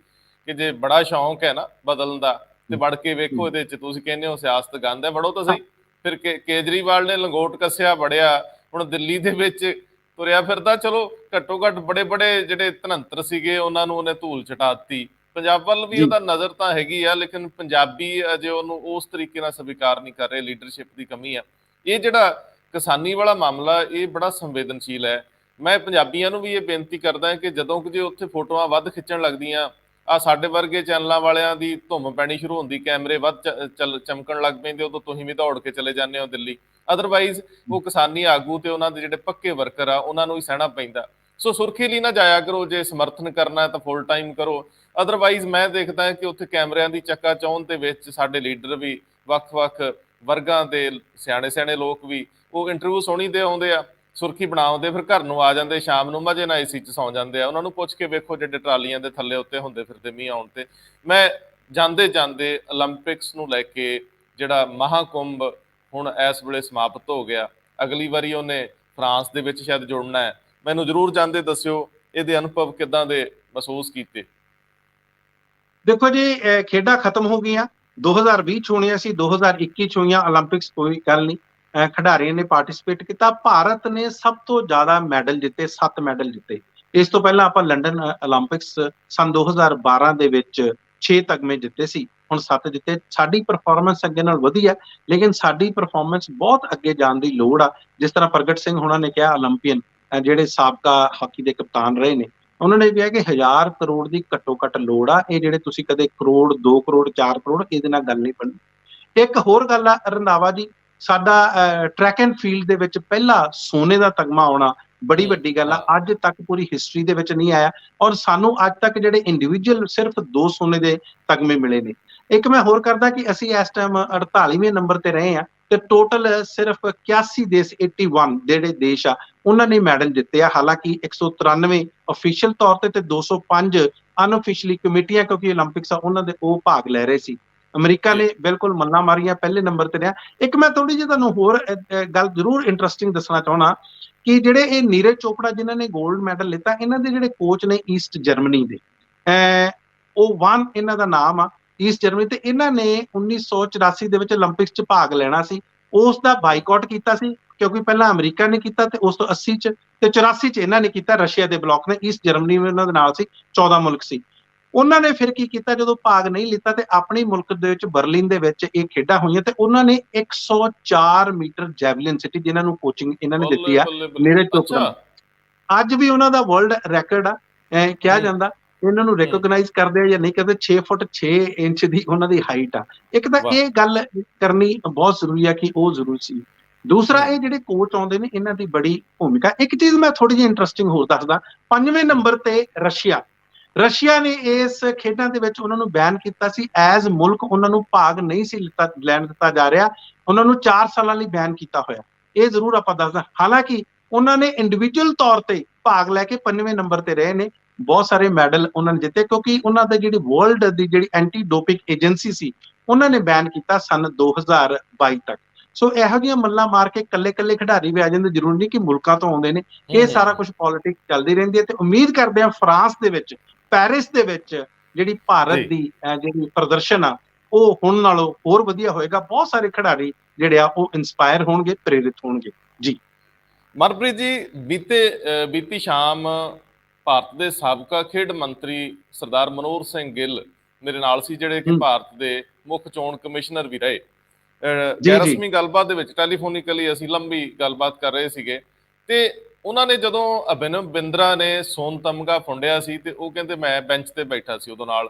ਕਿ ਜੇ ਬੜਾ ਸ਼ੌਂਕ ਹੈ ਨਾ ਬਦਲਣ ਦਾ ਤੇ ਵੜ ਕੇ ਵੇਖੋ ਇਹਦੇ ਚ। ਤੁਸੀਂ ਕਹਿੰਦੇ ਹੋ ਸਿਆਸਤ ਗੰਦ ਹੈ, ਵੜੋ ਤਾਂ ਸਹੀ। ਫਿਰ ਕੇਜਰੀਵਾਲ ਨੇ ਲੰਗੋਟ ਕੱਸਿਆ, ਵੜਿਆ, ਹੁਣ ਦਿੱਲੀ ਦੇ ਵਿੱਚ ਤੁਰਿਆ ਫਿਰਦਾ। ਚਲੋ ਘੱਟੋ ਘੱਟ ਬੜੇ ਬੜੇ ਜਿਹੜੇ ਧਨੰਤਰ ਸੀਗੇ ਉਹਨਾਂ ਨੂੰ ਉਹਨੇ ਧੂਲ ਚਟਾਤੀ। ਪੰਜਾਬ ਵੱਲ ਵੀ ਉਹਦਾ ਨਜ਼ਰ ਤਾਂ ਹੈਗੀ ਆ, ਲੇਕਿਨ ਪੰਜਾਬੀ ਅਜੇ ਉਹਨੂੰ ਉਸ ਤਰੀਕੇ ਨਾਲ ਸਵੀਕਾਰ ਨਹੀਂ ਕਰ ਰਹੇ। ਲੀਡਰਸ਼ਿਪ ਦੀ ਕਮੀ ਆ। ਇਹ ਜਿਹੜਾ ਕਿਸਾਨੀ ਵਾਲਾ ਮਾਮਲਾ, ਇਹ ਬੜਾ ਸੰਵੇਦਨਸ਼ੀਲ ਹੈ। ਮੈਂ ਪੰਜਾਬੀਆਂ ਨੂੰ ਵੀ ਇਹ ਬੇਨਤੀ ਕਰਦਾ ਕਿ ਜਦੋਂ ਕਿ ਜੇ ਉੱਥੇ ਫੋਟੋਆਂ ਵੱਧ ਖਿੱਚਣ ਲੱਗਦੀਆਂ, ਆ ਸਾਡੇ ਵਰਗੇ ਚੈਨਲਾਂ ਵਾਲਿਆਂ ਦੀ ਧੁੰਮ ਪੈਣੀ ਸ਼ੁਰੂ ਹੁੰਦੀ, ਕੈਮਰੇ ਵੱਧ ਚਮਕਣ ਲੱਗ ਪੈਂਦੇ, ਉਦੋਂ ਤੁਸੀਂ ਵੀ ਦੌੜ ਕੇ ਚਲੇ ਜਾਂਦੇ ਹੋ ਦਿੱਲੀ। ਅਦਰਵਾਈਜ਼ ਉਹ ਕਿਸਾਨੀ ਆਗੂ ਤੇ ਉਹਨਾਂ ਦੇ ਜਿਹੜੇ ਪੱਕੇ ਵਰਕਰ ਆ, ਉਹਨਾਂ ਨੂੰ ਹੀ ਸਹਿਣਾ ਪੈਂਦਾ। ਸੋ ਸੁਰਖੀ ਲਈ ਨਾ ਜਾਇਆ ਕਰੋ। ਜੇ ਸਮਰਥਨ ਕਰਨਾ ਤਾਂ ਫੁੱਲ ਟਾਈਮ ਕਰੋ। ਅਦਰਵਾਈਜ਼ ਮੈਂ ਦੇਖਦਾ ਕਿ ਉੱਥੇ ਕੈਮਰਿਆਂ ਦੀ ਚੱਕਾ ਚੌਂਧ ਦੇ ਵਿੱਚ ਸਾਡੇ ਲੀਡਰ ਵੀ, ਵੱਖ-ਵੱਖ ਵਰਗਾਂ ਦੇ ਸਿਆਣੇ ਸਿਆਣੇ ਲੋਕ ਵੀ, ਉਹ ਇੰਟਰਵਿਊ ਸੁਣੀ ਦੇ ਆਉਂਦੇ ਆ, ਸੁਰਖੀ ਬਣਾਉਂਦੇ, ਫਿਰ ਘਰ ਨੂੰ ਆ ਜਾਂਦੇ, ਸ਼ਾਮ ਨੂੰ ਮਜ਼ੇ ਨਾਲ ਏਸੀ 'ਚ ਸੌਂ ਜਾਂਦੇ ਆ। ਉਹਨਾਂ ਨੂੰ ਪੁੱਛ ਕੇ ਵੇਖੋ ਜਿਹੜੇ ਟਰਾਲੀਆਂ ਦੇ ਥੱਲੇ ਉੱਤੇ ਹੁੰਦੇ ਫਿਰਦੇ ਮੀਂਹ ਆਉਣ ਤੇ। ਮੈਂ ਜਾਂਦੇ ਜਾਂਦੇ ਓਲੰਪਿਕਸ ਨੂੰ ਲੈ ਕੇ, ਜਿਹੜਾ ਮਹਾਕੁੰਭ ਹੁਣ ਇਸ ਵੇਲੇ ਸਮਾਪਤ ਹੋ ਗਿਆ, ਅਗਲੀ ਵਾਰੀ ਉਹਨੇ ਫਰਾਂਸ ਦੇ ਵਿੱਚ ਸ਼ਾਇਦ ਜੁੜਨਾ ਹੈ। ਮੈਨੂੰ ਜ਼ਰੂਰ ਜਾਂਦੇ ਦੱਸਿਓ ਇਹਦੇ ਅਨੁਭਵ ਕਿੱਦਾਂ ਦੇ ਮਹਿਸੂਸ ਕੀਤੇ। ਦੇਖੋ ਜੀ, ਖੇਡਾਂ ਖਤਮ ਹੋ ਗਈਆਂ। 2020 ਚ ਹੋਣੀਆਂ ਸੀ, 2021 ਚ ਹੋਈਆਂ ਓਲੰਪਿਕਸ, ਕੋਈ ਗੱਲ ਨਹੀਂ। ਖਿਡਾਰੀਆਂ ਨੇ ਪਾਰਟਿਸਿਪੇਟ ਕੀਤਾ। ਭਾਰਤ ਨੇ ਸਭ ਤੋਂ ਜ਼ਿਆਦਾ ਮੈਡਲ ਜਿੱਤੇ, 7 ਮੈਡਲ ਜਿੱਤੇ। ਇਸ ਤੋਂ ਪਹਿਲਾਂ ਆਪਾਂ ਲੰਡਨ ਓਲੰਪਿਕਸ ਸਨ 2012 ਦੇ ਵਿੱਚ 6 ਤਗਮੇ ਜਿੱਤੇ ਸੀ, ਹੁਣ 7 ਜਿੱਤੇ। ਸਾਡੀ ਪਰਫਾਰਮੈਂਸ ਅੱਗੇ ਨਾਲ ਵਧੀ ਹੈ, ਲੇਕਿਨ ਸਾਡੀ ਪਰਫਾਰਮੈਂਸ ਬਹੁਤ ਅੱਗੇ ਜਾਣ ਦੀ ਲੋੜ ਆ। ਜਿਸ ਤਰ੍ਹਾਂ ਪ੍ਰਗਟ ਸਿੰਘ ਹੋਣਾ ਨੇ ਕਿਹਾ, ਓਲੰਪੀਅਨ ਜਿਹੜੇ ਸਾਬਕਾ ਹਾਕੀ ਦੇ ਕਪਤਾਨ ਰਹੇ ਨੇ, ਉਹਨਾਂ ਨੇ ਕਿਹਾ ਕਿ 1000 ਕਰੋੜ ਦੀ ਘੱਟੋ ਘੱਟ ਲੋੜ ਆ। ਇਹ ਜਿਹੜੇ ਤੁਸੀਂ ਕਦੇ ਕਰੋੜ, 2 ਕਰੋੜ, 4 ਕਰੋੜ, ਇਹਦੇ ਨਾਲ ਗੱਲ ਨਹੀਂ ਬਣਨੀ। ਇੱਕ ਹੋਰ ਗੱਲ ਆ ਰੰਧਾਵਾ ਜੀ, ਸਾਡਾ ਟਰੈਕ ਐਂਡ ਫੀਲਡ ਦੇ ਵਿੱਚ ਪਹਿਲਾ ਸੋਨੇ ਦਾ ਤਗਮਾ ਆਉਣਾ ਬੜੀ ਵੱਡੀ ਗੱਲ ਆ। ਅੱਜ ਤੱਕ ਪੂਰੀ ਹਿਸਟਰੀ ਦੇ ਵਿੱਚ ਨਹੀਂ ਆਇਆ, ਔਰ ਸਾਨੂੰ ਅੱਜ ਤੱਕ ਜਿਹੜੇ ਇੰਡੀਵਿਜੂਅਲ ਸਿਰਫ 2 ਸੋਨੇ ਦੇ ਤਗਮੇ ਮਿਲੇ ਨੇ। ਇੱਕ ਮੈਂ ਹੋਰ ਕਰਦਾ ਕਿ ਅਸੀਂ ਇਸ ਟਾਈਮ 48ਵੇਂ ਨੰਬਰ ਤੇ ਰਹੇ ਆ, ਤੇ ਟੋਟਲ ਸਿਰਫ 81 ਦੇਸ਼, 81 ਜਿਹੜੇ ਦੇਸ਼ ਆ, ਉਹਨਾਂ ਨੇ ਮੈਡਲ ਜਿੱਤੇ ਆ। ਹਾਲਾਂਕਿ 193 ਅਫੀਸ਼ੀਅਲ ਤੌਰ ਤੇ 205 ਅਨਅਫੀਸ਼ੀਅਲੀ ਕਮੇਟੀਆਂ, ਕਿਉਂਕਿ ਓਲੰਪਿਕਸ ਆ ਉਹਨਾਂ ਦੇ, ਉਹ ਭਾਗ ਲੈ ਰਹੇ ਸੀ। ਅਮਰੀਕਾ ਨੇ ਬਿਲਕੁਲ ਮੱਲਾਂ ਮਾਰੀਆਂ, ਪਹਿਲੇ ਨੰਬਰ ਤੇ ਰਿਹਾ। ਇੱਕ ਮੈਂ ਥੋੜੀ ਜਿਹੀ ਤੁਹਾਨੂੰ ਹੋਰ ਗੱਲ ਜ਼ਰੂਰ ਇੰਟਰਸਟਿੰਗ ਦੱਸਣਾ ਚਾਹੁੰਦਾ ਕਿ ਜਿਹੜੇ ਇਹ ਨੀਰਜ ਚੋਪੜਾ ਜਿਨ੍ਹਾਂ ਨੇ 골ਡ ਮੈਡਲ ਲਿੱਤਾ, ਇਹਨਾਂ ਦੇ ਜਿਹੜੇ ਕੋਚ ਨੇ ਈਸਟ ਜਰਮਨੀ ਦੇ, ਉਹ ਵਨ ਇਹਨਾਂ ਦਾ ਨਾਮ ਆ, ਈਸਟ ਜਰਮਨੀ। ਤੇ ਇਹਨਾਂ ਨੇ 1984 ਦੇ ਵਿੱਚ ਓਲੰਪਿਕਸ 'ਚ ਭਾਗ ਲੈਣਾ ਸੀ, ਉਸ ਦਾ ਬਾਈਕਾਟ ਕੀਤਾ ਸੀ, ਕਿਉਂਕਿ ਪਹਿਲਾਂ ਅਮਰੀਕਾ ਨੇ ਕੀਤਾ ਤੇ ਉਸ ਤੋਂ 80 'ਚ ਤੇ 84 'ਚ ਇਹਨਾਂ ਨੇ ਕੀਤਾ, ਰਸ਼ੀਆ ਦੇ ਬਲਾਕ ਨੇ। ਈਸਟ ਜਰਮਨੀ ਉਹਨਾਂ ਦੇ ਨਾਲ ਸੀ, 14 ਮੁਲਕ ਸੀ। ਉਹਨਾਂ ਨੇ ਫਿਰ ਕੀ ਕੀਤਾ, ਜਦੋਂ ਭਾਗ ਨਹੀਂ ਲਿੱਤਾ ਤੇ ਆਪਣੇ ਮੁਲਕ ਦੇ ਵਿੱਚ ਬਰਲਿਨ ਦੇ ਵਿੱਚ ਇਹ ਖੇਡਾਂ ਹੋਈਆਂ, ਤੇ ਉਹਨਾਂ ਨੇ 104 ਮੀਟਰ ਜੈਵਲਿਨ ਸਿਟੀ, ਜਿਨ੍ਹਾਂ ਨੂੰ ਕੋਚਿੰਗ ਇਹਨਾਂ ਨੇ ਦਿੱਤੀ ਆ ਨੀਰਜ ਚੋਪੜਾ, ਅੱਜ ਵੀ ਉਹਨਾਂ ਦਾ ਵਰਲਡ ਰੈਕੋਰਡ ਆ। ਕਿਹਾ ਜਾਂਦਾ ਇਹਨਾਂ ਨੂੰ ਰਿਕੋਗਨਾਈਜ਼ ਕਰਦੇ ਆ ਜਾਂ ਨਹੀਂ ਕਰਦੇ, 6 ਫੁੱਟ 6 ਇੰਚ ਦੀ ਉਹਨਾਂ ਦੀ ਹਾਈਟ ਆ। ਇੱਕ ਤਾਂ ਇਹ ਗੱਲ ਕਰਨੀ ਬਹੁਤ ਜ਼ਰੂਰੀ ਆ ਕਿ ਉਹ ਜ਼ਰੂਰੀ ਸੀ। ਦੂਸਰਾ, ਇਹ ਜਿਹੜੇ ਕੋਚ ਆਉਂਦੇ ਨੇ, ਇਹਨਾਂ ਦੀ ਬੜੀ ਭੂਮਿਕਾ। ਇੱਕ ਚੀਜ਼ ਮੈਂ ਥੋੜੀ ਜਿਹੀ ਇੰਟਰਸਟਿੰਗ ਹੋਰ ਦੱਸਦਾ। 5ਵੇਂ ਨੰਬਰ ਤੇ ਰਸ਼ੀਆ ਨੇ ਇਸ ਖੇਡਾਂ ਦੇ ਵਿੱਚ ਉਹਨਾਂ ਨੂੰ ਬੈਨ ਕੀਤਾ ਸੀ। ਐਜ਼ ਮੁਲਕ ਉਹਨਾਂ ਨੂੰ ਭਾਗ ਨਹੀਂ ਸੀ ਲੈਣ ਦਿੱਤਾ ਜਾ ਰਿਹਾ, ਉਹਨਾਂ ਨੂੰ 4 ਸਾਲਾਂ ਲਈ ਬੈਨ ਕੀਤਾ ਹੋਇਆ। ਇਹ ਜ਼ਰੂਰ ਆਪਾਂ ਦੱਸਦਾ। ਹਾਲਾਂਕਿ ਉਹਨਾਂ ਨੇ ਇੰਡੀਵਿਜੂਅਲ ਤੌਰ ਤੇ ਭਾਗ ਲੈ ਕੇ 5ਵੇਂ ਨੰਬਰ ਤੇ ਰਹੇ ਨੇ, ਬਹੁਤ ਸਾਰੇ ਮੈਡਲ ਉਹਨਾਂ ਨੇ ਜਿੱਤੇ, ਕਿਉਂਕਿ ਉਹਨਾਂ ਦਾ ਜਿਹੜੀ ਵਰਲਡ ਦੀ ਜਿਹੜੀ ਐਂਟੀ ਡੋਪਿੰਗ ਏਜੰਸੀ ਸੀ ਉਹਨਾਂ ਨੇ ਬੈਨ ਕੀਤਾ ਸਨ 2022 ਤੱਕ। ਸੋ ਇਹੋ ਜਿਹੀਆਂ ਮੱਲਾਂ ਮਾਰ ਕੇ ਕੱਲੇ ਖਿਡਾਰੀ ਵੀ ਆ ਜਾਂਦੇ, ਜ਼ਰੂਰੀ ਨਹੀਂ ਕਿ ਮੁਲਕਾਂ ਤੋਂ ਆਉਂਦੇ ਨੇ। ਇਹ ਸਾਰਾ ਕੁਝ ਪੋਲਿਟਿਕਸ ਚੱਲਦੀ ਰਹਿੰਦੀ ਹੈ, ਤੇ ਉਮੀਦ ਕਰਦੇ ਹਾਂ ਫਰਾਂਸ ਦੇ ਵਿੱਚ, ਪੈਰਿਸ ਦੇ ਵਿੱਚ ਜਿਹੜੀ ਭਾਰਤ ਦੀ ਜਿਹੜੀ ਪ੍ਰਦਰਸ਼ਨ ਆ ਉਹ ਹੁਣ ਨਾਲੋਂ ਹੋਰ ਵਧੀਆ ਹੋਏਗਾ। ਬਹੁਤ ਸਾਰੇ ਖਿਡਾਰੀ ਜਿਹੜੇ ਆ ਉਹ ਇੰਸਪਾਇਰ ਹੋਣਗੇ, ਪ੍ਰੇਰਿਤ ਹੋਣਗੇ ਜੀ। ਮਨਪ੍ਰੀਤ ਜੀ, ਬੀਤੀ ਸ਼ਾਮ ਭਾਰਤ ਦੇ ਸਾਬਕਾ ਖੇਡ ਮੰਤਰੀ ਸਰਦਾਰ ਮਨੋਹਰ ਸਿੰਘ ਗਿੱਲ ਮੇਰੇ ਨਾਲ ਸੀ, ਜਿਹੜੇ ਕਿ ਭਾਰਤ ਦੇ ਮੁੱਖ ਚੋਣ ਕਮਿਸ਼ਨਰ ਵੀ ਰਹੇ। ਗੈਰ ਰਸਮੀ ਗੱਲਬਾਤ ਦੇ ਵਿੱਚ ਟੈਲੀਫੋਨਿਕਲੀ ਅਸੀਂ ਲੰਬੀ ਗੱਲਬਾਤ ਕਰ ਰਹੇ ਸੀਗੇ, ਤੇ ਉਹਨਾਂ ਨੇ ਜਦੋਂ ਅਭਿਨਵ ਬਿੰਦਰਾ ਨੇ ਸੋਨ ਤਮਗਾ ਫੁੰਡਿਆ ਸੀ ਤੇ ਉਹ ਕਹਿੰਦੇ ਮੈਂ ਬੈਂਚ ਤੇ ਬੈਠਾ ਸੀ ਉਦੋਂ ਨਾਲ,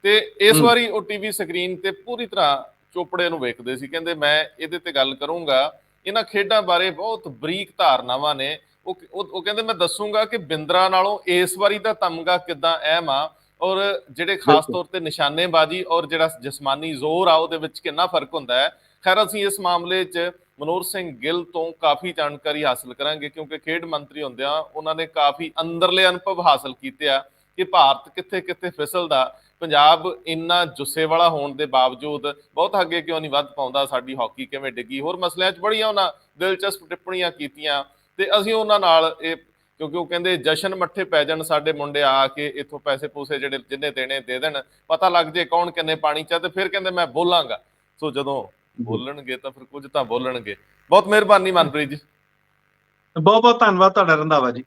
ਤੇ ਇਸ ਵਾਰੀ ਉਹ ਟੀਵੀ ਸਕਰੀਨ ਤੇ ਪੂਰੀ ਤਰ੍ਹਾਂ ਚੋਪੜੇ ਨੂੰ ਵੇਖਦੇ ਸੀ। ਕਹਿੰਦੇ ਮੈਂ ਇਹਦੇ ਤੇ ਗੱਲ ਕਰੂੰਗਾ, ਇਹਨਾਂ ਖੇਡਾਂ ਬਾਰੇ ਬਹੁਤ ਬਰੀਕ ਧਾਰਨਾਵਾਂ ਨੇ। ਉਹ ਕਹਿੰਦੇ ਮੈਂ ਦੱਸੂਗਾ ਕਿ ਬਿੰਦਰਾ ਨਾਲੋਂ ਇਸ ਵਾਰੀ ਦਾ ਤਮਗਾ ਕਿੱਦਾਂ ਅਹਿਮ ਆ, ਔਰ ਜਿਹੜੇ ਖਾਸ ਤੌਰ ਤੇ ਨਿਸ਼ਾਨੇਬਾਜ਼ੀ ਔਰ ਜਿਹੜਾ ਜਿਸਮਾਨੀ ਜ਼ੋਰ ਆ ਉਹਦੇ ਵਿੱਚ ਕਿੰਨਾ ਫਰਕ ਹੁੰਦਾ ਹੈ। ਖੈਰ ਅਸੀਂ ਇਸ ਮਾਮਲੇ 'ਚ ਮਨੋਹਰ ਸਿੰਘ ਗਿੱਲ ਤੋਂ ਕਾਫੀ ਜਾਣਕਾਰੀ ਹਾਸਲ ਕਰਾਂਗੇ, ਕਿਉਂਕਿ ਖੇਡ ਮੰਤਰੀ ਹੁੰਦਿਆਂ ਉਹਨਾਂ ਨੇ ਕਾਫੀ ਅੰਦਰਲੇ ਅਨੁਭਵ ਹਾਸਲ ਕੀਤੇ ਆ ਕਿ ਭਾਰਤ ਕਿੱਥੇ ਕਿੱਥੇ ਫਿਸਲਦਾ, ਪੰਜਾਬ ਇੰਨਾ ਜੁੱਸੇ ਵਾਲਾ ਹੋਣ ਦੇ ਬਾਵਜੂਦ ਬਹੁਤ ਅੱਗੇ ਕਿਉਂ ਨਹੀਂ ਵੱਧ ਪਾਉਂਦਾ, ਸਾਡੀ ਹਾਕੀ ਕਿਵੇਂ ਡਿੱਗੀ, ਹੋਰ ਮਸਲਿਆਂ 'ਚ ਬੜੀਆਂ ਉਹਨਾਂ ਦਿਲਚਸਪ ਟਿੱਪਣੀਆਂ ਕੀਤੀਆਂ। ਤੇ ਅਸੀਂ ਉਹਨਾਂ ਨਾਲ ਇਹ, ਕਿਉਂਕਿ ਉਹ ਕਹਿੰਦੇ ਜਸ਼ਨ ਮੱਠੇ ਪੈ ਜਾਣ ਸਾਡੇ ਮੁੰਡੇ ਆ ਕੇ ਇੱਥੋਂ ਪੈਸੇ ਪੂਸੇ ਜਿਹੜੇ ਜਿੰਨੇ ਦੇਣੇ ਦੇ ਦੇਣ, ਪਤਾ ਲੱਗ ਜੇ ਕੌਣ ਕਿੰਨੇ ਪਾਣੀ 'ਚ, ਤੇ ਫਿਰ ਕਹਿੰਦੇ ਮੈਂ ਬੋਲਾਂਗਾ। ਸੋ ਜਦੋਂ ਬੋਲਣਗੇ ਤਾਂ ਫਿਰ ਕੁਝ ਤਾਂ ਬੋਲਣਗੇ। ਬਹੁਤ ਮਿਹਰਬਾਨੀ ਮਨਪ੍ਰੀਤ ਜੀ। ਬਹੁਤ ਬਹੁਤ ਧੰਨਵਾਦ ਤੁਹਾਡਾ ਰੰਧਾਵਾ ਜੀ।